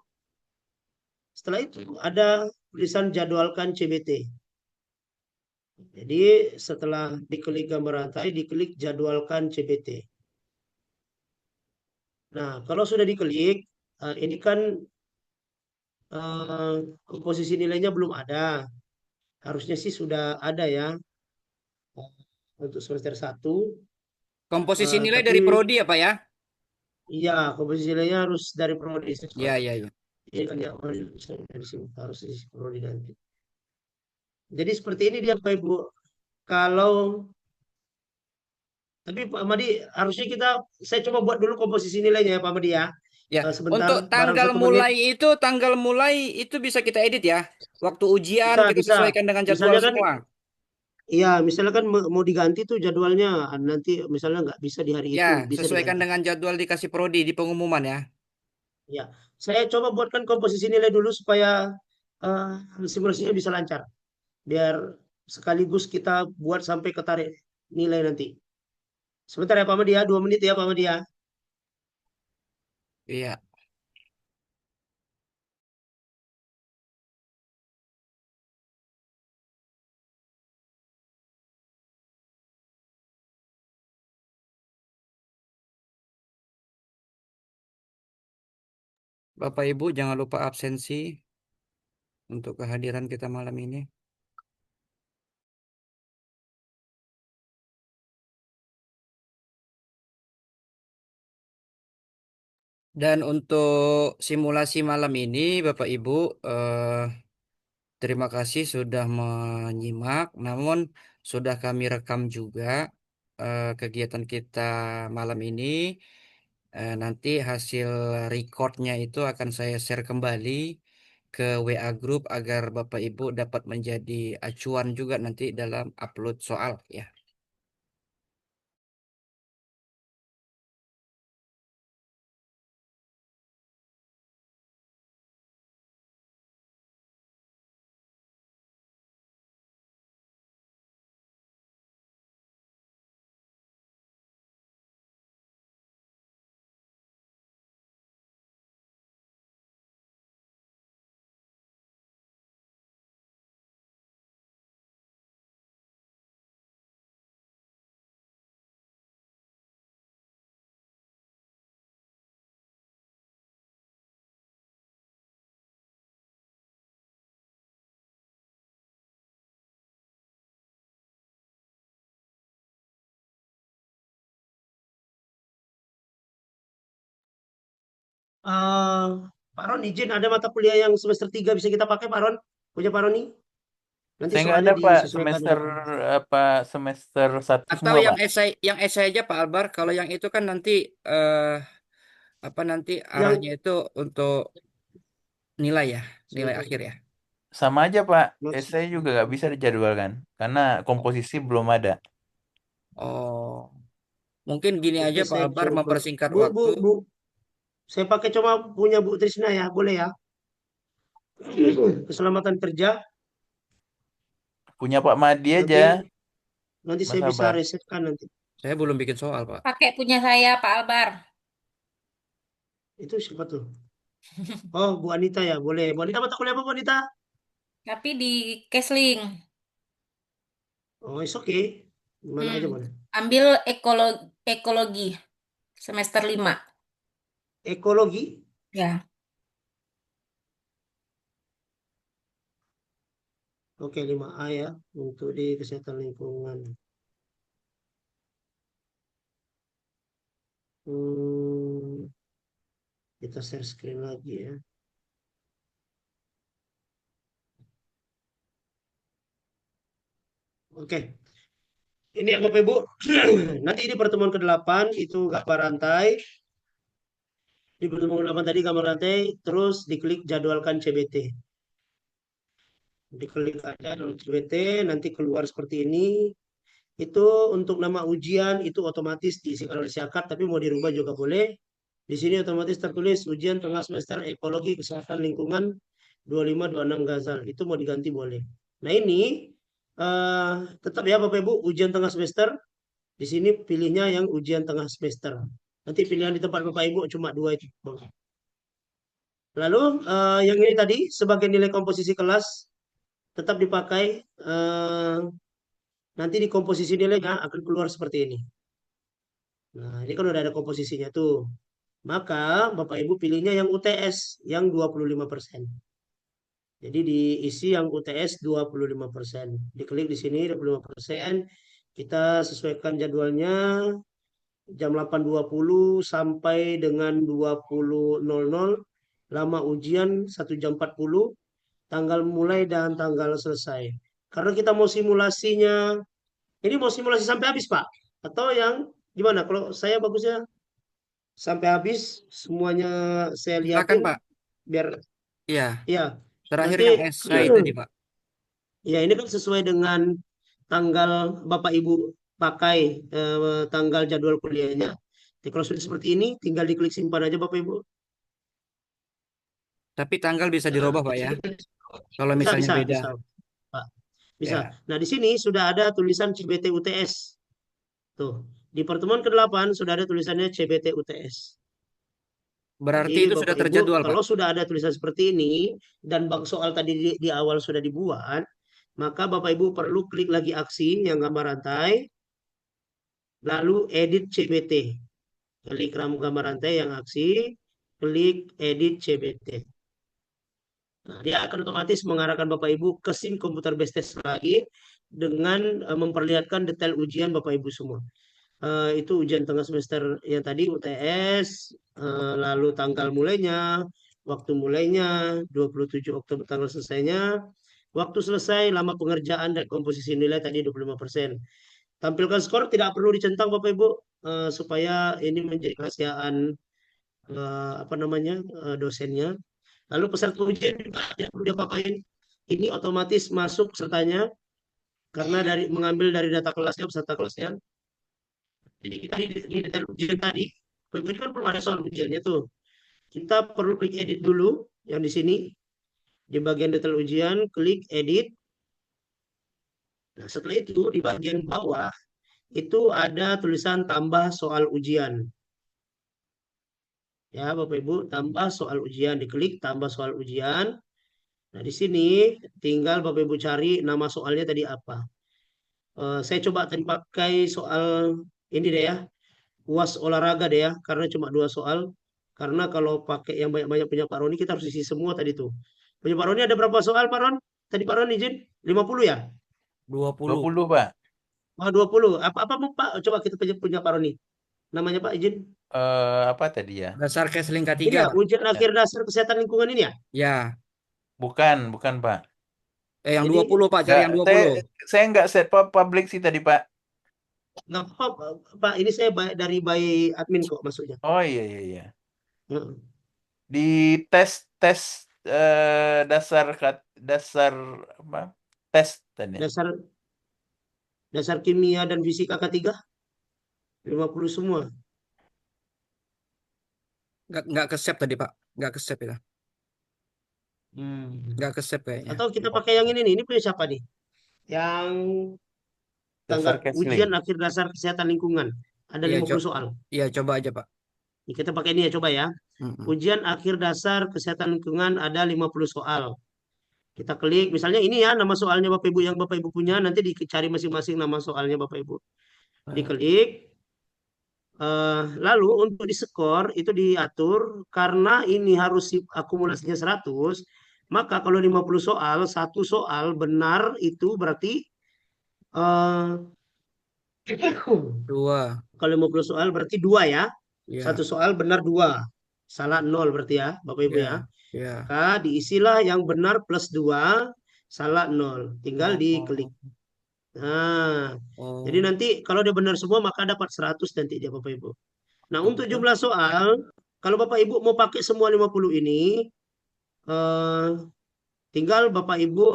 Setelah itu ada tulisan jadwalkan CBT. Jadi setelah diklik gambar rantai, diklik jadwalkan CBT. Nah, kalau sudah diklik, ini kan komposisi nilainya belum ada. Harusnya sih sudah ada ya untuk semester 1. Komposisi nilai Tapi dari prodi ya Pak ya? iya, komposisi nilainya harus dari prodi. Iya, iya, iya. Ini kan ya, dari sini harus di prodi nanti. Jadi seperti ini dia Pak Ibu. Kalau tapi Pak Madi harusnya saya coba buat dulu komposisi nilainya ya Pak Madi ya. Ya, Sebentar, untuk barang 1 menit. tanggal mulai itu bisa kita edit ya. Waktu ujian Bisa, kita bisa. sesuaikan dengan jadwal Misalnya kan, semua. iya, misalnya kan mau diganti tuh jadwalnya. Nanti misalnya nggak bisa di hari Ya, itu, bisa sesuaikan diganti. dengan jadwal dikasih prodi di pengumuman ya. Ya, saya coba buatkan komposisi nilai dulu supaya simulasinya bisa lancar. Biar sekaligus kita buat sampai ketarik nilai nanti. Sebentar ya Pak Madi ya, 2 menit ya Pak Madi ya. Iya. Bapak Ibu jangan lupa absensi untuk kehadiran kita malam ini. Dan untuk simulasi malam ini, Bapak Ibu, terima kasih sudah menyimak. Namun sudah kami rekam juga kegiatan kita malam ini. Nanti hasil recordnya itu akan saya share kembali ke WA Group agar Bapak Ibu dapat menjadi acuan juga nanti dalam upload soal ya. Eh, Pak Ron izin ada mata kuliah yang semester 3 bisa kita pakai Pak Ron? Punya Pak Roni? Nanti Saya nggak soalnya ada Pak disesuaikan semester dengan apa semester 1 Atau semua yang Pak. esai aja Pak Albar. Kalau yang itu kan nanti eh, apa nanti yang arahnya itu untuk nilai ya, nilai semester akhir ya. Sama aja Pak. maksud Saya juga nggak bisa dijadwalkan karena komposisi belum ada. Oh, mungkin gini aja oke Pak saya Albar coba. mempersingkat Bu, bu, waktu. bu. Saya pakai coba punya Bu Trisna ya, boleh ya? Keselamatan kerja. Punya Pak Madi aja, Nanti Mas saya bisa Sabar. resetkan nanti. Saya belum bikin soal Pak. Pakai punya saya, Pak Albar. Itu siapa tuh? Oh, Bu Anita ya, boleh. Bu Anita mata kuliah apa, Bu Anita? Tapi di Kesling. Oh, it's okay. Mana Hmm. aja boleh. Ambil ekologi semester 5. Ekologi. Ya. Oke, 5A ya, untuk di kesehatan lingkungan. Hmm, kita share screen lagi ya. Oke, ini ya Bapak Ibu. Nanti di pertemuan ke-8 itu gambar rantai. Di pertemuan ke-8 tadi gambar rantai, terus diklik jadwalkan CBT. Diklik aja dalam CBT, nanti keluar seperti ini. Itu untuk nama ujian itu otomatis diisi kalau disiakat, tapi mau dirubah juga boleh. Di sini otomatis tertulis ujian tengah semester ekologi kesehatan lingkungan 2526 Gazal. Itu mau diganti boleh. Nah ini eh, tetap ya Bapak Ibu ujian tengah semester. Di sini pilihnya yang ujian tengah semester. Nanti pilihan di tempat Bapak Ibu cuma 2 itu. Lalu yang ini tadi sebagai nilai komposisi kelas tetap dipakai nanti di komposisi nilainya akan keluar seperti ini. Nah, ini kan udah ada komposisinya tuh. Maka Bapak Ibu pilihnya yang UTS yang 25%. Jadi diisi yang UTS 25%. Diklik di sini 25%. Kita sesuaikan jadwalnya jam 8.20 sampai dengan 20.00. Lama ujian 1 jam 40. Tanggal mulai dan tanggal selesai. Karena kita mau simulasinya, ini mau simulasi sampai habis Pak? Atau yang gimana? Kalau saya bagusnya sampai habis semuanya saya Silakan liatin Pak. biar Iya, ya terakhir nanti yang esai tadi Pak. ya ini kan sesuai dengan tanggal Bapak Ibu pakai tanggal jadwal kuliahnya. Jadi kalau sudah seperti ini tinggal diklik simpan aja Bapak Ibu. Tapi tanggal bisa Nah, dirubah di Pak ya, sini kalau bisa misalnya bisa beda. bisa Pak. Bisa. Ya, Nah, di sini sudah ada tulisan CBT UTS. Tuh. Di pertemuan ke-8 sudah ada tulisannya CBT UTS. Jadi berarti itu sudah Bapak Ibu, terjadwal Pak. kalau sudah ada tulisan seperti ini dan bang soal tadi di awal sudah dibuat, maka Bapak Ibu perlu klik lagi aksi yang gambar rantai, lalu edit CBT. Klik gambar rantai yang aksi, klik edit CBT. Nah, dia akan otomatis mengarahkan Bapak Ibu ke SIM komputer base test lagi dengan memperlihatkan detail ujian Bapak Ibu semua. Itu ujian tengah semester yang tadi UTS, lalu tanggal mulainya, waktu mulainya, 27 Oktober tanggal selesainya, waktu selesai, lama pengerjaan dan komposisi nilai tadi 25%. Tampilkan skor tidak perlu dicentang Bapak Ibu supaya ini menjadi kerahasiaan apa namanya dosennya. Lalu peserta ujian juga tidak perlu diapa-apain. Ini otomatis masuk pesertanya karena mengambil dari data kelasnya peserta kelasnya. Jadi kita di detail ujian tadi, ini kan belum ada soal ujiannya tuh. Kita perlu klik edit dulu yang di sini. Di bagian detail ujian, klik edit. Nah, setelah itu di bagian bawah itu ada tulisan tambah soal ujian. Ya, Bapak Ibu, tambah soal ujian. Diklik tambah soal ujian. Nah, di sini tinggal Bapak Ibu cari nama soalnya tadi apa. Saya coba tadi pakai soal ini deh ya. UAS olahraga deh ya, karena cuma 2 soal. Karena kalau pakai yang banyak-banyak punya Pak Roni, kita harus isi semua tadi tuh. Punya Pak Roni ada berapa soal, Pak Ron? Tadi Pak Ron izin 50 ya? 20. 20, Pak. Oh, 20. Apa Pak? Coba kita punya Pak Roni. Namanya Pak izin. Apa tadi ya? Dasar Kesling Ini K3 ya, Pak. ujian Ya. akhir dasar kesehatan lingkungan ini ya? Ya, Bukan, Pak. yang Jadi 20 Pak, cari Nggak, yang 20. saya nggak set public sih tadi, Pak. nggak apa-apa, Pak. Ini saya dari by admin kok maksudnya. Oh iya, iya, iya. Heeh. Di tes dasar apa? Tes tadi. Dasar dasar kimia dan fisika K3 50 semua. Nggak ke save tadi Pak, nggak ke save ya, Hmm. nggak ke save kayaknya. Atau kita pakai yang ini nih. Ini punya siapa nih? Yang Dasar tanggal Kesling. ujian akhir dasar kesehatan lingkungan. Ada Iya, 50 soal. iya coba aja Pak. Ini kita pakai ini ya, coba ya. Mm-mm. Ujian akhir dasar kesehatan lingkungan ada 50 soal. Kita klik, misalnya ini ya nama soalnya Bapak Ibu yang Bapak Ibu punya, nanti dicari masing-masing nama soalnya Bapak Ibu. Diklik, lalu untuk diskor itu diatur karena ini harus akumulasinya 100, maka kalau 50 soal, satu soal benar itu berarti eh, 2. kalau 50 soal berarti 2 ya. Ya, Satu soal benar 2. Salah 0 berarti ya, Bapak Ibu ya. ya, ya. Maka diisilah yang benar plus 2, salah 0. Tinggal diklik. Oh, Nah, jadi oh, nanti kalau dia benar semua maka dapat 100 nanti dia Bapak Ibu. Nah, untuk oh. jumlah soal, kalau Bapak Ibu mau pakai semua 50 ini, eh, tinggal Bapak Ibu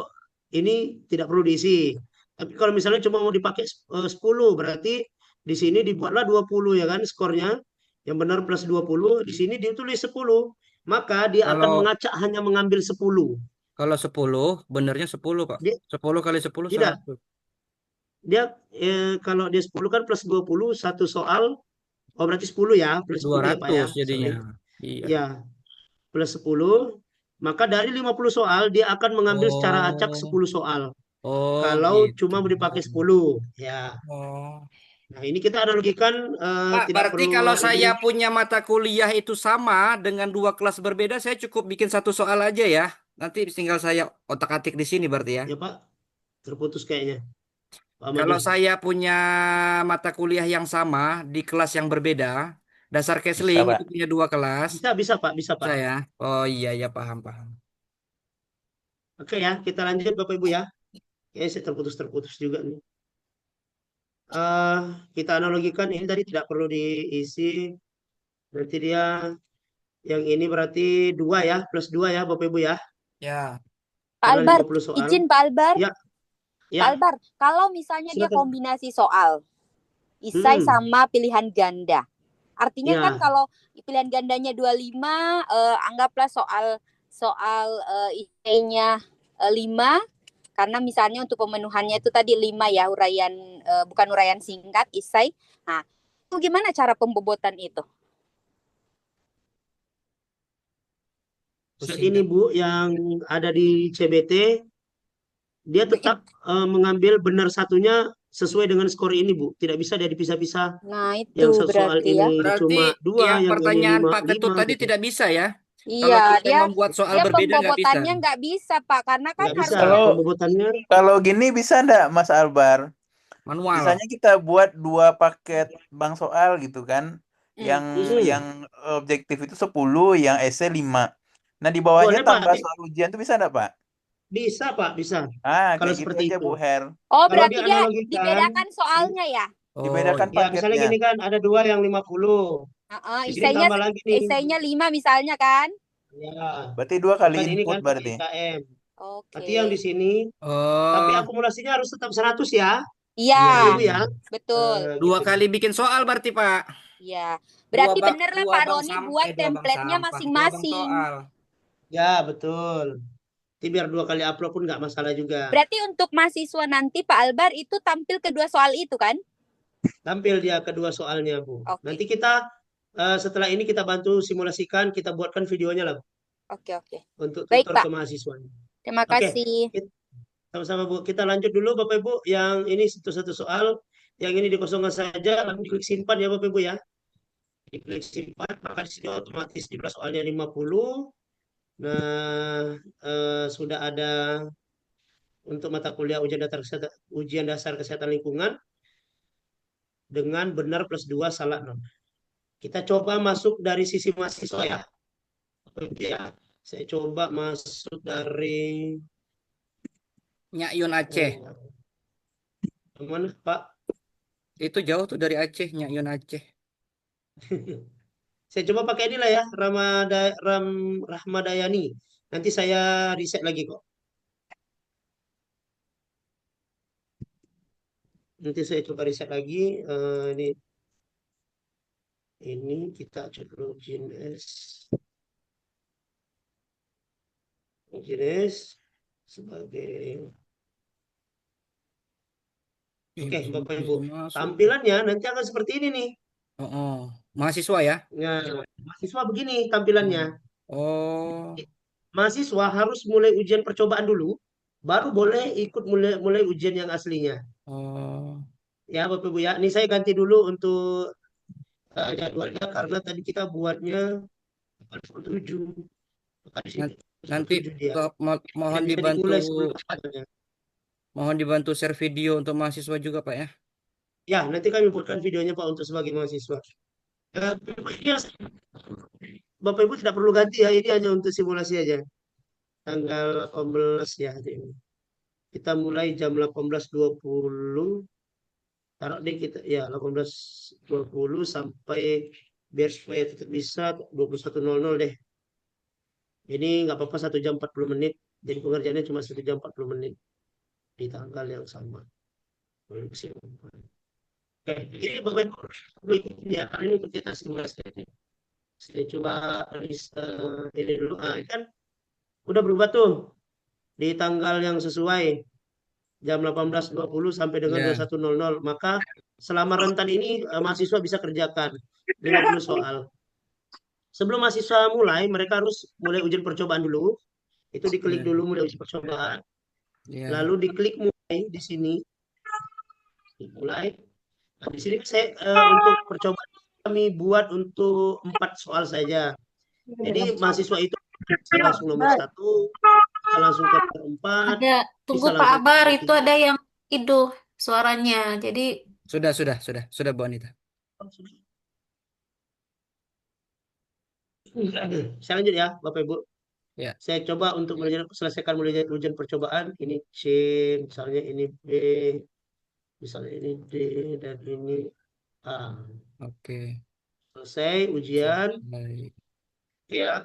ini tidak perlu diisi. Tapi kalau misalnya cuma mau dipakai 10, berarti di sini dibuatlah 20 ya kan skornya. Yang benar plus 20, di sini ditulis 10. Maka dia akan Kalau mengacak hanya mengambil 10. kalau 10, benernya 10, Pak. Dia 10 kali 10 tidak, 100. dia kalau dia 10 kan plus 20 satu soal. Oh berarti 10 ya, plus 10 ya Pak ya. 200 Sorry. jadinya. Iya. Ya, plus 10. Maka dari 50 soal dia akan mengambil secara acak Oh, 10 soal. oh Kalau gitu. cuma mau dipakai 10 ya. Oh. Nah, ini kita analogikan Pak, tidak berarti perlu kalau ini saya punya mata kuliah itu sama dengan 2 kelas berbeda, saya cukup bikin satu soal aja ya. Nanti tinggal saya otak-atik di sini berarti ya. ya Pak, terputus kayaknya. Pak Ahmadi. Kalau saya punya mata kuliah yang sama di kelas yang berbeda, dasar Bisa, Kesling Pak. itu punya 2 kelas, Bisa, bisa Pak, bisa Pak. saya. Oh iya ya, paham paham. Oke ya, kita lanjut Bapak Ibu ya. Kayaknya saya terputus-terputus juga nih. Eh, kita analogikan ini tadi tidak perlu diisi. Berarti dia yang ini berarti 2 ya, plus 2 ya Bapak Ibu ya. Ya. Pak Karena Albar, 50 soal. izin Pak Albar. Ya, Pak ya, Albar, kalau misalnya dia silakan. kombinasi soal, isai sama pilihan ganda. Artinya Ya. kan kalau pilihan gandanya 25, anggaplah soal isainya 5, karena misalnya untuk pemenuhannya itu tadi 5 ya, uraian bukan uraian singkat, isai. Nah, itu gimana cara pembobotan itu? Set ini Bu yang ada di CBT, dia tetap mengambil benar satunya sesuai dengan skor ini Bu. Tidak bisa dia dipisah-pisah. Nah, itu Yang soal berarti ya. ini Berarti cuma 2, yang yang pertanyaan ini Pak Ketut 5 tadi gitu. tidak bisa ya? Kalau Iya, kita dia membuat soal dia berbeda nggak bisa. pembobotannya nggak bisa Pak, karena kan Nggak bisa harus Kalau pembobotannya. kalau gini bisa enggak Mas Albar? Manual. Misalnya kita buat 2 paket bank soal gitu kan. Yang yang objektif itu 10, yang esai 5. Nah, di bawahnya Boleh Pak, tambah soal ujian itu bisa enggak, Pak? bisa Pak, bisa. Ah, Kalau kayak gitu seperti aja itu. Bu Her. Oh, Kalau berarti dia dianalogikan, dibedakan soalnya ya? Dibedakan Oh, ya misalnya paketnya. gini kan, ada 2 yang 50. Di sini Isainya tambah lagi nih. 5 misalnya kan? Ya, Berarti 2 kali kan ini input kan pakai berarti. IKM. Oke. Berarti yang di sini, tapi oh, akumulasinya harus tetap 100 ya. Iya, Ibu ya. betul. 2 Gitu. kali bikin soal berarti Pak. Iya. Berarti Dua bang- bener lah dua Pak bang Roni sam- buat dua bang template-nya sampah, 2 bang masing-masing. soal. Ya, betul. Jadi biar 2 kali upload pun nggak masalah juga. Berarti untuk mahasiswa nanti Pak Albar itu tampil kedua soal itu kan? Tampil dia kedua soalnya, Bu. Oke. Nanti kita setelah ini kita bantu simulasikan, kita buatkan videonya lah Oke. untuk Baik, tutor Pak. ke mahasiswanya. Terima Oke. kasih. Sama-sama Bu. Kita lanjut dulu Bapak Ibu. Yang ini satu soal, yang ini dikosongkan saja, lalu diklik simpan ya Bapak Ibu ya. Diklik simpan, maka di sini otomatis jumlah soalnya 50. Nah, sudah ada untuk mata kuliah ujian dasar kesehatan lingkungan dengan benar plus 2, salah 0. Kita coba masuk dari sisi mahasiswa ya. Ya, saya coba masuk dari Nyak Yun Aceh. Mana Pak? Itu jauh tuh dari Aceh, Nyak Yun Aceh. Saya coba pakai inilah ya, Rahmadayani. Nanti saya reset lagi kok. Nanti saya coba reset lagi. Ini kita coba login sebagai. Oke, Bapak Ibu. Tampilannya nanti akan seperti ini nih. Oh. Mahasiswa ya? Nah, mahasiswa begini tampilannya. Oh, Mahasiswa harus mulai ujian percobaan dulu, baru boleh ikut mulai ujian yang aslinya. oh, Ya, Bapak Ibu ya. Ini saya ganti dulu untuk jadwalnya karena tadi kita buatnya 47. Maka di sini Nan- nanti 47 dia. mohon Bisa dibantu dimulai sebelum tanggalnya. share video untuk mahasiswa juga Pak ya. Ya, nanti kami buatkan videonya Pak untuk sebagai mahasiswa. Ya, Bapak Ibu tidak perlu ganti ya, ini hanya untuk simulasi aja. Tanggal 18 ya. Kita mulai jam 18.20. Taruh deh kita ya 18.20 sampai biar supaya tetap bisa 21.00 deh. Ini nggak apa-apa 1 jam 40 menit. Jadi pengerjaannya cuma 1 jam 40 menit di tanggal yang sama. Oke, ini Bapak Ibu ya, kali ini kita simulasi. Saya coba ini dulu. Ini kan udah berubah tuh di tanggal yang sesuai jam 18.20 sampai dengan Ya, 21.00. Maka selama rentan ini mahasiswa bisa kerjakan 50 soal. Sebelum mahasiswa mulai, mereka harus mulai ujian percobaan dulu. Itu diklik ya, dulu mulai ujian percobaan. ya. Lalu diklik mulai di sini. Mulai. Nah, di sini saya untuk percobaan kami buat untuk 4 soal saja. Jadi mahasiswa itu bisa langsung nomor 1, bisa langsung ke nomor 4, Ada, tunggu bisa Pak langsung ke Abar, nomor itu 3. ada yang itu suaranya. Jadi, Sudah Bu Anita. Saya lanjut ya, Bapak Ibu. Ya, Saya coba untuk selesaikan ujian percobaan. Ini C, misalnya ini B, misalnya ini D, dan ini A. oke. Selesai ujian. Baik. Ya,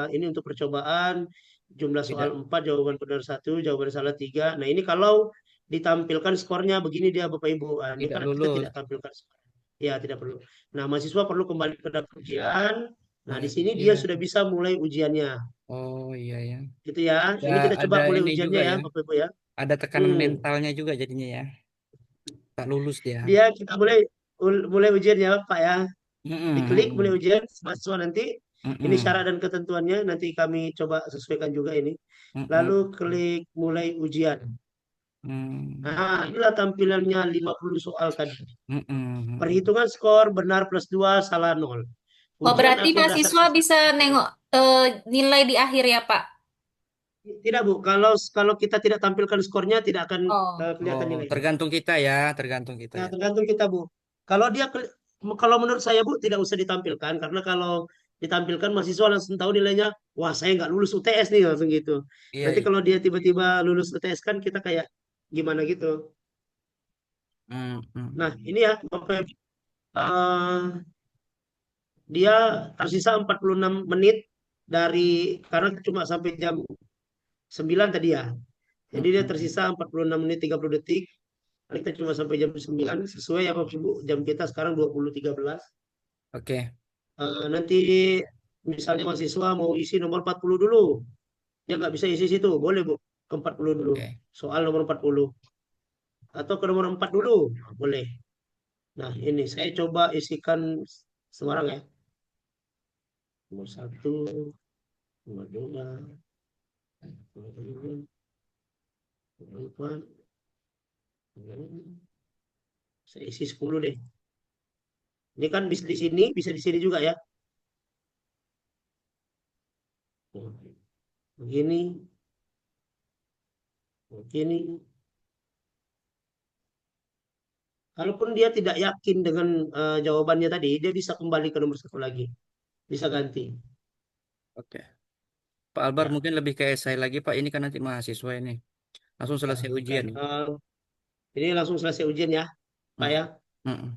ini untuk percobaan. Jumlah soal Tidak 4, jawaban benar 1, jawaban salah 3. Nah, ini kalau ditampilkan skornya begini dia Bapak Ibu. Nah, ini tidak kan kita lulus. tidak tampilkan skor. Ya, tidak perlu. Nah, mahasiswa perlu kembali ke daftar ujian. Nah, di Mulai sini dia ujian. sudah bisa mulai ujiannya. Oh iya ya. Gitu ya. Ada Ini kita coba ada mulai ini ujiannya juga ya, ya. Bapak Ibu ya. Ada tekanan Hmm. mentalnya juga jadinya ya. Tak lulus dia. Dia kita mulai ujian ya, Pak ya. Diklik mulai Mm-mm. ujian, mahasiswa nanti ini syarat Mm-mm. dan ketentuannya nanti kami coba sesuaikan juga ini. Mm-mm. Lalu klik mulai ujian. Mm. Nah, inilah tampilannya 50 soal tadi. Mm-mm. Perhitungan skor benar +2, salah 0. oh Ujian berarti akhir dasar mahasiswa bisa nengok nilai di akhir ya, Pak? tidak Bu, kalau kita tidak tampilkan skornya tidak akan Oh, kelihatan Oh, nilainya. tergantung kita ya, tergantung kita Nah, ya. tergantung kita Bu. Kalau menurut saya Bu tidak usah ditampilkan karena kalau ditampilkan mahasiswa langsung tahu nilainya, wah saya nggak lulus UTS nih langsung gitu. Iya, Nanti iya. kalau dia tiba-tiba lulus UTS kan kita kayak gimana gitu. Nah Mm-mm. ini ya Bapak Ibu. Eh, dia tersisa 46 menit karena cuma sampai jam 9 tadi ya. Jadi dia Mm-mm. tersisa 46 menit 30 detik. Kita cuma sampai jam 9 sesuai ya Bapak Ibu. Jam kita sekarang 20.13. Oke, Nanti misalnya mahasiswa mau isi nomor 40 dulu. Dia nggak bisa isi situ. Boleh Bu. Ke 40 dulu. oke. Soal nomor 40. Atau ke nomor 4 dulu. Boleh. Nah ini saya coba isikan Semarang ya. Nomor 1, nomor 2, nomor 3, nomor 4. Saya isi 10 deh. Ini kan bisa di sini, bisa di sini juga ya. Begini, begini. Kalaupun dia tidak yakin dengan jawabannya tadi, dia bisa kembali ke nomor 1 lagi. Bisa ganti. Oke. Pak Albar Ya, mungkin lebih ke esai lagi, Pak. Ini kan nanti mahasiswa ini. Langsung ya. selesai Oke. ujian. Ini langsung selesai ujian ya, Pak Mm. ya. Mm-mm.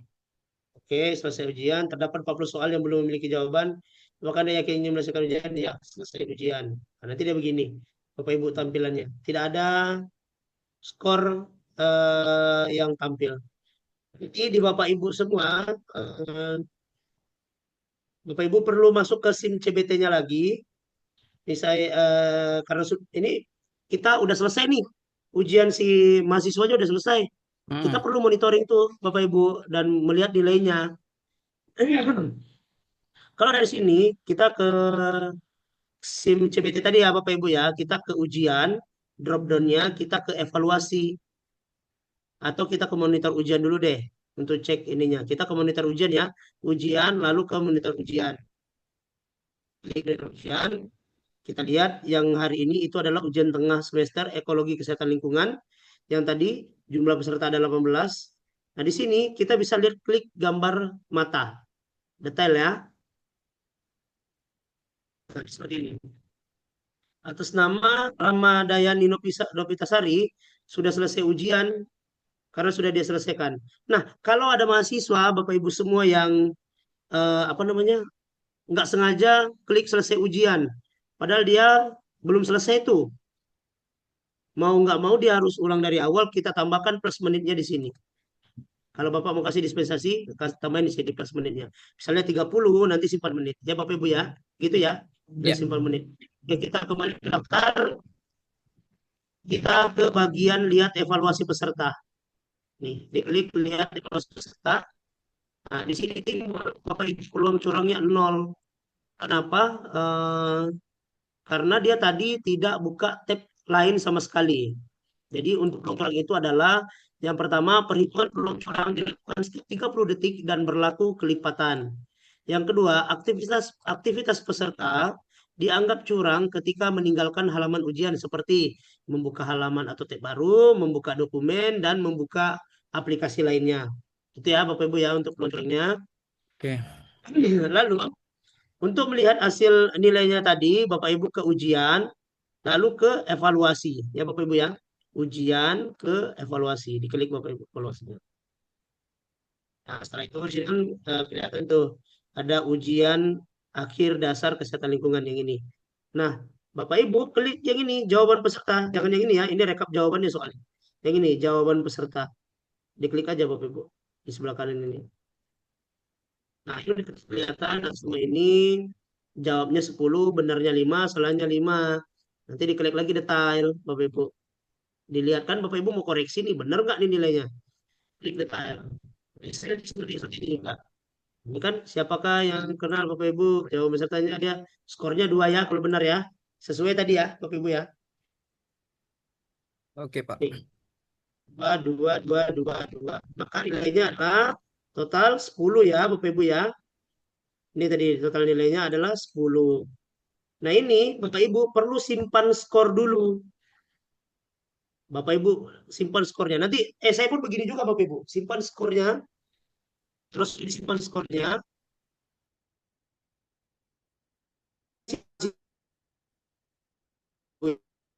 Oke, selesai ujian. Terdapat 40 soal yang belum memiliki jawaban. Maka Anda yakin ingin menyelesaikan ujian? Ya, selesai ujian. Nah, nanti dia begini. Bapak Ibu tampilannya. Tidak ada skor yang tampil. Jadi di Bapak Ibu semua, eh, Bapak Ibu perlu masuk ke SIM CBT-nya lagi. Ini saya karena ini kita udah selesai nih. Ujian si mahasiswanya udah selesai. Kita Mm-mm. perlu monitoring tuh Bapak Ibu dan melihat nilainya. Kalau dari sini kita ke SIM CBT tadi ya Bapak Ibu ya, kita ke ujian, drop down-nya kita ke evaluasi atau kita ke monitor ujian dulu deh untuk cek ininya. Kita ke monitor ujian ya, ujian lalu ke monitor ujian. Klik monitor ujian, kita lihat yang hari ini itu adalah ujian tengah semester Ekologi Kesehatan Lingkungan yang tadi jumlah peserta ada 18. Nah, di sini kita bisa lihat klik gambar mata. Detail ya. Nah, seperti ini. Atas nama Ramadayani Nopitasari sudah selesai ujian karena sudah dia selesaikan. Nah, kalau ada mahasiswa Bapak Ibu semua yang apa namanya nggak sengaja klik selesai ujian, padahal dia belum selesai tuh. Mau nggak mau dia harus ulang dari awal. Kita tambahkan plus menitnya di sini. Kalau Bapak mau kasih dispensasi, tambahin di sini plus menitnya. Misalnya 30, nanti simpan menit. Ya Bapak Ibu ya, gitu ya. Dan Ya. simpan menit. Oke, kita kembali ke daftar. Kita ke bagian lihat evaluasi peserta. Nih, diklik lihat evaluasi peserta. Nah, di sini Bapak Ibu peluang curangnya 0. Kenapa? Karena dia tadi tidak buka tab lain sama sekali. Jadi untuk peluang curang itu adalah yang pertama perhitungan peluang curang dilakukan setiap 30 detik dan berlaku kelipatan. Yang kedua, aktivitas peserta dianggap curang ketika meninggalkan halaman ujian seperti membuka halaman atau tab baru, membuka dokumen, dan membuka aplikasi lainnya. Itu ya Bapak Ibu ya untuk peluang curangnya. Oke. Lalu untuk melihat hasil nilainya tadi, Bapak Ibu ke ujian, lalu ke evaluasi. Ya Bapak Ibu ya. Ujian ke evaluasi. Diklik Bapak Ibu evaluasinya. Nah, setelah itu di sini kan kelihatan tuh ada ujian akhir dasar kesehatan lingkungan yang ini. Nah, Bapak Ibu klik yang ini, jawaban peserta. Jangan yang ini ya, ini rekap jawabannya soalnya. Yang ini, jawaban peserta. Diklik aja Bapak Ibu di sebelah kanan ini. Nah, ini kelihatan semua ini jawabnya 10, benarnya 5, salahnya 5. Nanti diklik lagi detail, Bapak Ibu. Dilihat kan Bapak Ibu mau koreksi nih, benar nggak nih nilainya? Klik detail. Saya seperti ini Pak. Ini kan siapakah yang kenal Bapak Ibu? Jawaban pesertanya dia skornya 2 ya kalau benar ya. Sesuai tadi ya Bapak Ibu ya. Oke, Pak. Nih, 2, 2, 2, 2, 2. Maka nilainya adalah total 10 ya Bapak Ibu ya. Ini tadi total nilainya adalah 10. Nah ini Bapak Ibu perlu simpan skor dulu. Bapak Ibu simpan skornya. Nanti saya pun begini juga Bapak Ibu. Simpan skornya. Terus disimpan skornya.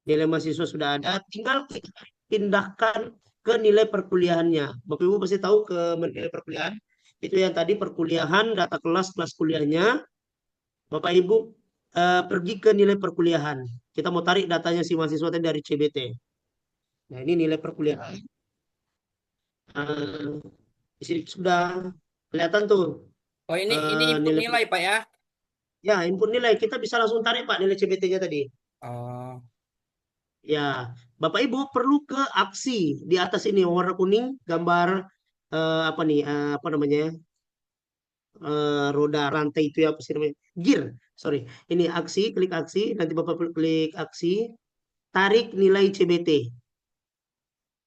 Nilai mahasiswa sudah ada. Tinggal kita pindahkan ke nilai perkuliahannya. Bapak Ibu pasti tahu ke nilai perkuliahan. Itu yang tadi perkuliahan, data kelas, kelas kuliahnya. Bapak Ibu pergi ke nilai perkuliahan. Kita mau tarik datanya si mahasiswa tadi dari CBT. Nah ini nilai perkuliahan. Di sini sudah kelihatan tuh Oh, ini input nilai. nilai, Pak ya. Ya, input nilai kita bisa langsung tarik Pak nilai CBT-nya tadi. Oh. Ya, Bapak Ibu perlu ke aksi di atas ini warna kuning gambar apa nih apa namanya roda rantai itu ya apa sih namanya gear. Sorry, ini aksi, klik aksi, nanti Bapak klik aksi, tarik nilai CBT.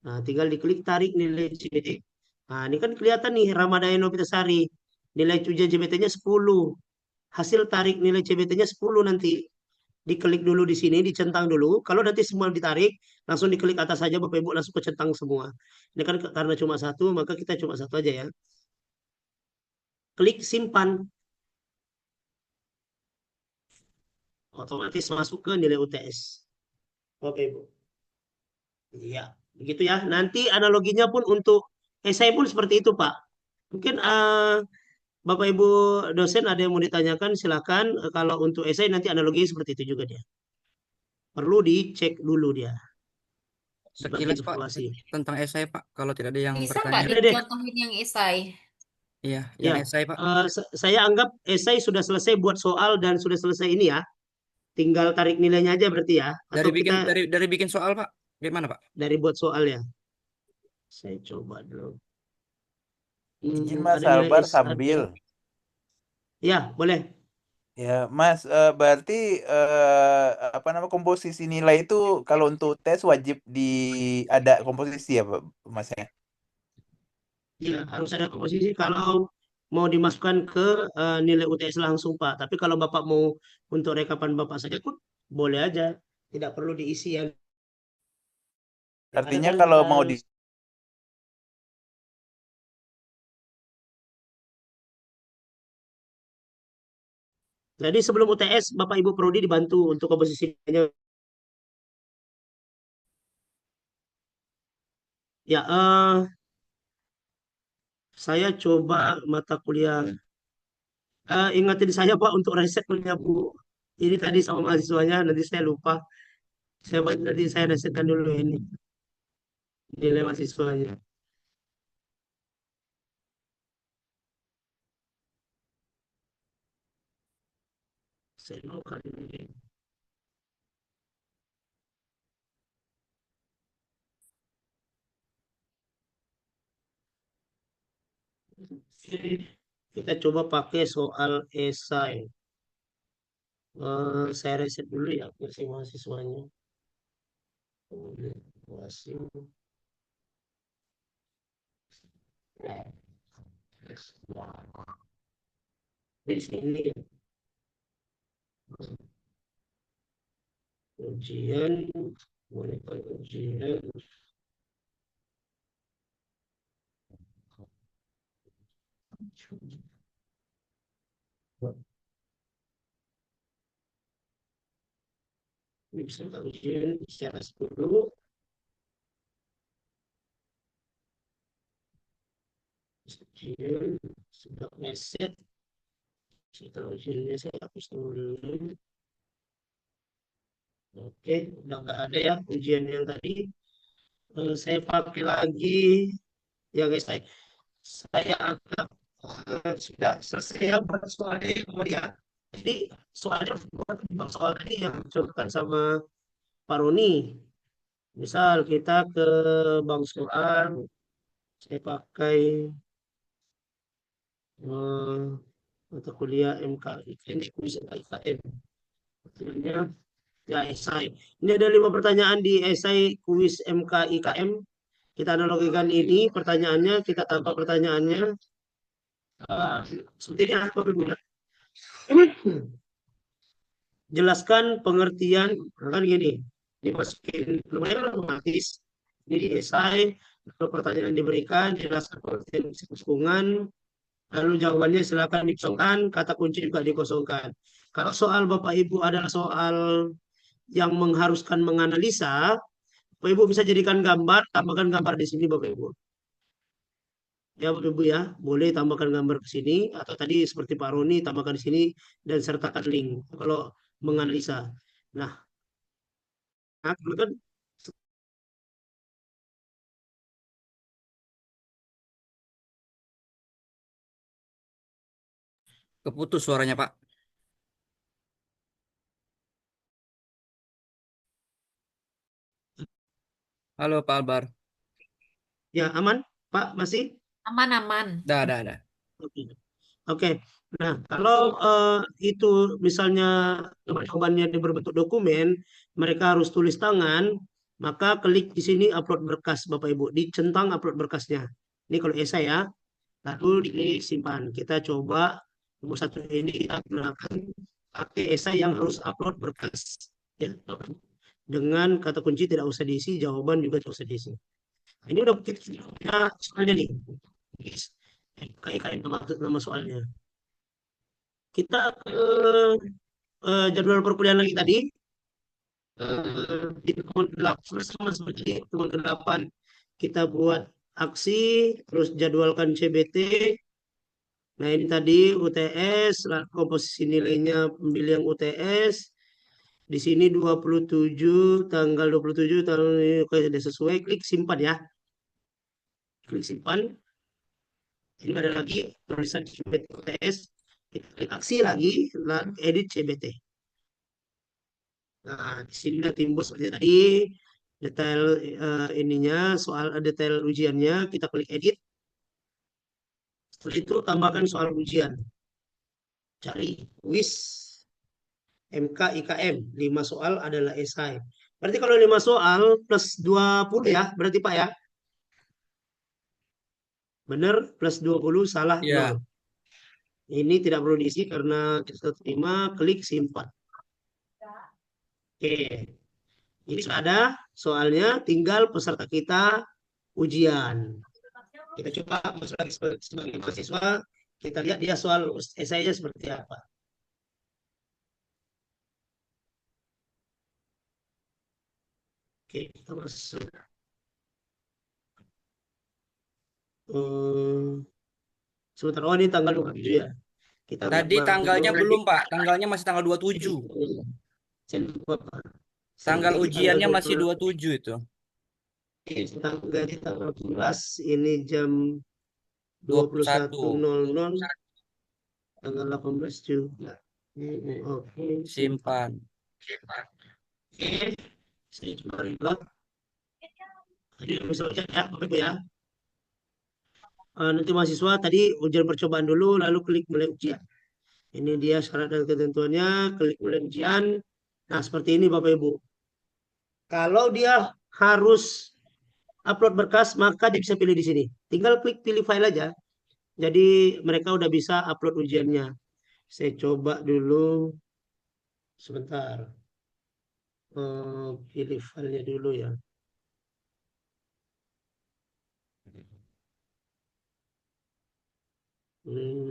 Nah, tinggal diklik tarik nilai CBT. Nah, ini kan kelihatan nih Ramadhani Nopitasari. Nilai ujian CBT-nya 10. Hasil tarik nilai CBT-nya 10 nanti. Diklik dulu di sini, dicentang dulu. Kalau nanti semua ditarik, langsung diklik atas saja Bapak Ibu langsung kecentang semua. Ini kan karena cuma satu, maka kita cuma satu aja ya. Klik simpan. Otomatis masuk ke nilai UTS. Bapak Ibu. Iya, begitu ya. Nanti analoginya pun untuk esai pun seperti itu, Pak. Mungkin Bapak Ibu dosen ada yang mau ditanyakan, silakan. Kalau untuk esai nanti analoginya seperti itu juga dia. Perlu dicek dulu dia. Sebagai Sekilas, Pak, evaluasi. tentang esai, Pak. Kalau tidak ada yang Bisa bertanya. nggak dicontohin yang esai? Iya, yang Ya, esai, Pak. saya anggap esai sudah selesai buat soal dan sudah selesai ini ya. Tinggal tarik nilainya aja berarti ya. Atau kita Dari bikin soal, Pak. Gimana, Pak? dari buat soal ya. Saya coba dulu. Izin Mas Ada nilai Albar S, sambil. Ya, boleh. Ya, Mas, berarti apa nama komposisi nilai itu kalau untuk tes wajib ada komposisi ya, Pak, Mas ya? Ya, harus ada komposisi kalau mau dimasukkan ke nilai UTS langsung, Pak. Tapi kalau Bapak mau untuk rekapan Bapak saja pun boleh aja. Tidak perlu diisi ya. Karena Artinya kan kalau mau di jadi sebelum UTS Bapak Ibu Prodi dibantu untuk komposisinya. Ya, saya coba mata kuliah. Ingatin saya Pak untuk riset kuliah Bu. Ini tadi sama mahasiswanya, nanti saya lupa. Nanti saya risetkan dulu ini nilai mahasiswanya. Saya mau kali ini. Oke, kita coba pakai soal esai. Saya riset dulu ya versi mahasiswanya. Masing di sini ujian, boleh ujian. Ini bisa ujian secara dulu. Ujian sudah reset. Setelah ujiannya saya hapus dulu. Oke, udah nggak ada ya ujian yang tadi. Saya pakai lagi ya guys. Saya anggap sudah selesai ya buat soalnya kemudian. Jadi soalnya bukan soal tadi yang dicontohkan sama Pak Roni. Misal kita ke Bang Soal, saya pakai eh, mata kuliah MKI, ini kuis IKM. Betulnya ya esai. Ini ada 5 pertanyaan di esai kuis MKIKM. Kita analogikan ini pertanyaannya, kita tambah pertanyaannya. Seperti ini apa berbeda? Jelaskan pengertian, kan gini, dimasukin lumayan otomatis. Jadi esai, lalu pertanyaan diberikan, jelaskan pengertian hubungan, lalu jawabannya silakan dikosongkan, kata kunci juga dikosongkan. Kalau soal Bapak Ibu adalah soal yang mengharuskan menganalisa, Bapak Ibu bisa jadikan gambar, tambahkan gambar di sini Bapak Ibu. Ya Bapak Ibu ya, boleh tambahkan gambar ke sini, atau tadi seperti Pak Roni, tambahkan di sini, dan sertakan link kalau menganalisa. Nah, kan Keputus suaranya, Pak. Halo, Pak Albar. ya aman, Pak, masih? Aman-aman. Dah. Oke. Oke. Nah, kalau itu misalnya jawabannya di berbentuk dokumen, mereka harus tulis tangan, maka klik di sini upload berkas Bapak Ibu, dicentang upload berkasnya. Ini kalau esai ya, lalu disimpan. Kita coba nomor satu ini kita gunakan pakai esai yang harus upload berkas. Ya, dengan kata kunci tidak usah diisi, jawaban juga tidak usah diisi. Nah, ini udah kita punya soalnya nih. Kayak nama soalnya. Kita ke jadwal perkuliahan lagi tadi. Di temuan 8 sama seperti temuan 8 kita buat aksi, terus jadwalkan CBT. Nah ini tadi UTS, komposisi nilainya pemilih yang UTS. Di sini 27, tanggal 27, tanggal ini sudah sesuai, klik simpan ya. Klik simpan. Ini ada lagi tulisan CBT UTS. Kita klik aksi lagi, edit CBT. Nah, di sini udah timbul seperti tadi detail ininya, soal detail ujiannya, kita klik edit. Setelah itu tambahkan soal ujian. Cari WIS, MK, IKM. 5 soal adalah esai. Berarti kalau 5 soal plus 20 ya, berarti Pak ya. Benar, plus 20, salah Ya, 0. Ini tidak perlu diisi karena kita terima, klik simpan. Oke, ini sudah ada soalnya, tinggal peserta kita ujian. Kita coba masuk lagi sebagai mahasiswa, kita lihat dia soal esainya seperti apa. Oke, kita masuk. Sebentar, oh ini tanggal 27 ya. Kita tadi tanggalnya belum, Pak. Tanggalnya masih tanggal 27. Saya lupa, Pak. Tanggal Ini ujiannya tanggal masih 27 itu. tanggal 12, ini jam 21. 21.00, tanggal 18 juga. Oke, Simpan. Oke, saya coba reload. Tadi bisa cek ya, Bapak Ibu ya. Nanti mahasiswa tadi ujian percobaan dulu, lalu klik mulai ujian. Ini dia syarat dan ketentuannya, klik mulai ujian. Nah, seperti ini Bapak Ibu. Kalau dia harus upload berkas, maka dia bisa pilih di sini. Tinggal klik pilih file aja. Jadi mereka udah bisa upload ujiannya. Saya coba dulu sebentar. Pilih filenya dulu ya.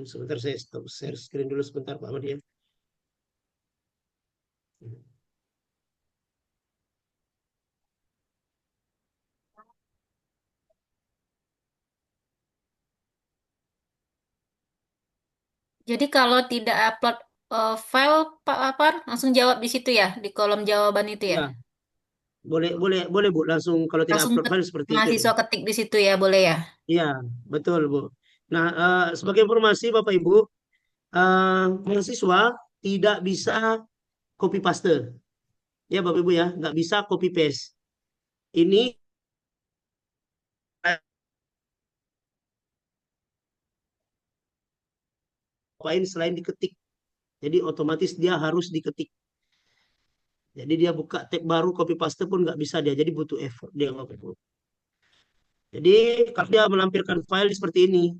Sebentar saya stop share screen dulu sebentar Pak Ahmad ya. Jadi kalau tidak upload file Pak Lapar, langsung jawab di situ ya, di kolom jawaban itu ya. Ya, boleh boleh boleh Bu, langsung kalau tidak Langsung upload file seperti itu. mahasiswa ketik di situ ya, boleh ya. Iya, betul Bu. Nah, sebagai informasi Bapak Ibu, mahasiswa tidak bisa copy paste. Ya Bapak Ibu ya, nggak bisa copy paste. Ini lain selain diketik. Jadi otomatis dia harus diketik. Jadi dia buka tab baru copy paste pun nggak bisa dia. Jadi butuh effort dia Bapak Ibu. Jadi kalau dia melampirkan file seperti ini,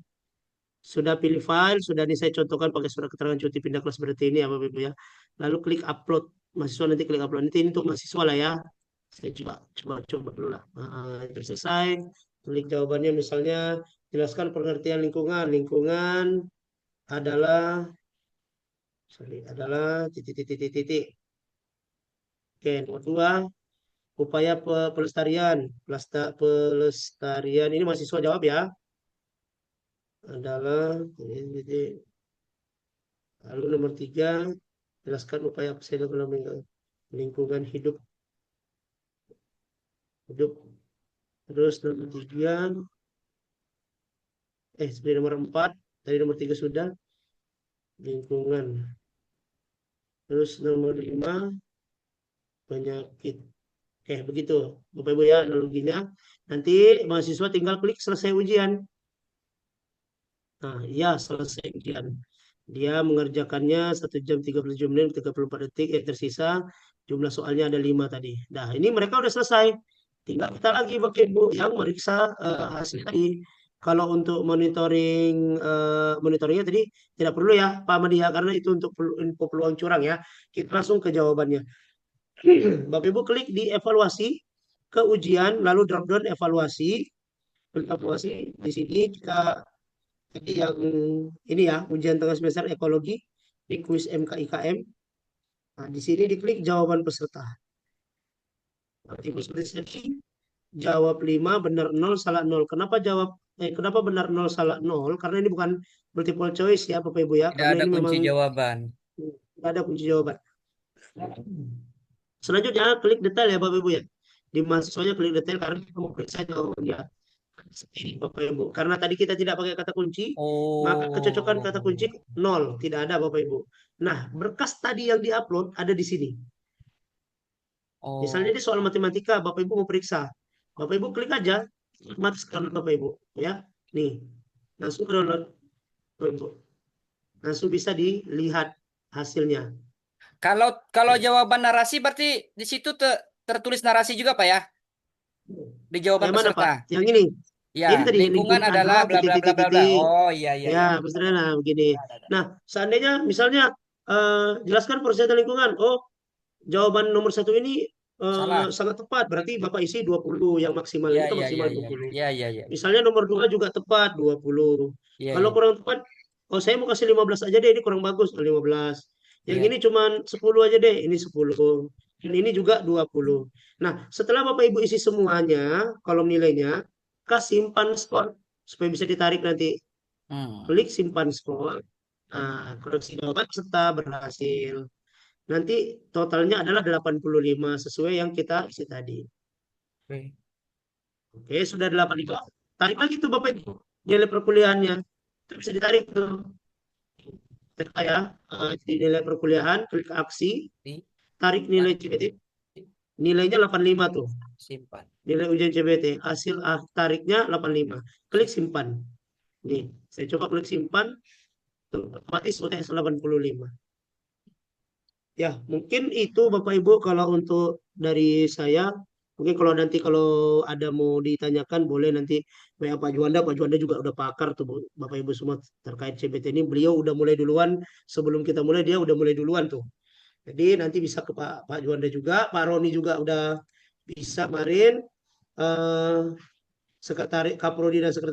sudah pilih file, sudah ini saya contohkan pakai surat keterangan cuti pindah kelas seperti ini ya Bapak Ibu ya. Lalu klik upload. Mahasiswa nanti klik upload. Nanti ini untuk mahasiswa lah ya. Saya coba dulu lah. Itu selesai. Klik jawabannya misalnya jelaskan pengertian lingkungan. Lingkungan adalah titik. Oke, nomor 2, upaya pelestarian. Pelestarian ini mahasiswa jawab ya. Adalah titik. Lalu nomor 3, jelaskan upaya dalam lingkungan hidup. Terus nomor 3, seperti nomor 4, tadi nomor 3 sudah, lingkungan. Terus nomor 5, penyakit. Begitu Bapak Ibu ya analoginya. Nanti mahasiswa tinggal klik selesai ujian. Nah, ya selesai ujian. Dia mengerjakannya 1 jam 37 menit 34 detik. Tersisa jumlah soalnya ada 5 tadi. Nah, ini mereka udah selesai. Tinggal kita lagi Bapak Ibu yang meriksa hasil tadi. Kalau untuk monitoringnya tadi tidak perlu ya Pak Madia karena itu untuk info peluang curang ya. Kita langsung ke jawabannya. Bapak Ibu klik di evaluasi ke ujian lalu drop down evaluasi. Evaluasi di sini kita jadi yang ini ya ujian tengah semester ekologi di kuis MKIKM. Nah, di sini diklik jawaban peserta. Nanti seperti jawab 5, benar 0, salah 0. Kenapa benar 0, salah 0? Karena ini bukan multiple choice ya Bapak Ibu ya. Tidak Karena ada ini kunci memang jawaban. tidak ada kunci jawaban. Selanjutnya klik detail ya Bapak Ibu ya. Di mahasiswanya klik detail karena kita mau periksa jawabannya. Ini Bapak Ibu. Karena tadi kita tidak pakai kata kunci, maka kecocokan kata kunci 0. Tidak ada Bapak Ibu. Nah, berkas tadi yang diupload ada di sini. Misalnya ini soal matematika, Bapak Ibu mau periksa. Bapak Ibu klik aja, otomatis kan Bapak Ibu. Ya, nih, langsung download. Bapak Ibu. langsung bisa dilihat hasilnya. Kalau jawaban narasi berarti di situ tertulis narasi juga Pak ya? Di jawaban Yang mana Pak? peserta. Yang ini. Ya, Ini tadi lingkungan lingkungan adalah bla bla bla bla bla. titik. Oh iya iya Ya, iya. misalnya begini. Ada, ada. Nah, seandainya misalnya jelaskan peserta lingkungan. Oh, jawaban nomor 1 ini Salah. sangat tepat. Berarti Bapak isi 20 yang maksimal. Iya Ini kan iya iya maksimal iya. 20. Iya iya iya. Misalnya nomor 2 juga tepat 20. Iya Kalau iya. kurang tepat, oh saya mau kasih 15 aja deh, ini kurang bagus, 15. Yang Iya. ini cuman 10 aja deh, ini 10. Dan ini juga 20. Nah, setelah Bapak Ibu isi semuanya, kolom nilainya, simpan skor supaya bisa ditarik nanti. Klik simpan skor. Nah, koreksi jawaban peserta berhasil. Nanti totalnya adalah 85 sesuai yang kita isi tadi. Oke. Oke, sudah 85. Tarik lagi tuh Bapak Ibu. Nilai perkuliahannya. Itu bisa ditarik tuh. Kita ya, di nilai perkuliahan, klik aksi, tarik nilai CBT. Nilainya 85 tuh. Simpan. Nilai ujian CBT. Hasil tariknya 85. Klik simpan. Nih, saya coba klik simpan. Tuh, otomatis UTS 85. Ya, mungkin itu Bapak Ibu kalau untuk dari saya. Mungkin kalau nanti kalau ada mau ditanyakan boleh nanti WA Pak Juanda. Pak Juanda juga udah pakar tuh Bapak Ibu semua terkait CBT ini. Beliau udah mulai duluan sebelum kita mulai dia udah mulai duluan tuh. Jadi nanti bisa ke Pak Juanda juga, Pak Roni juga udah bisa kemarin sekretaris Kaprodi dan sekretaris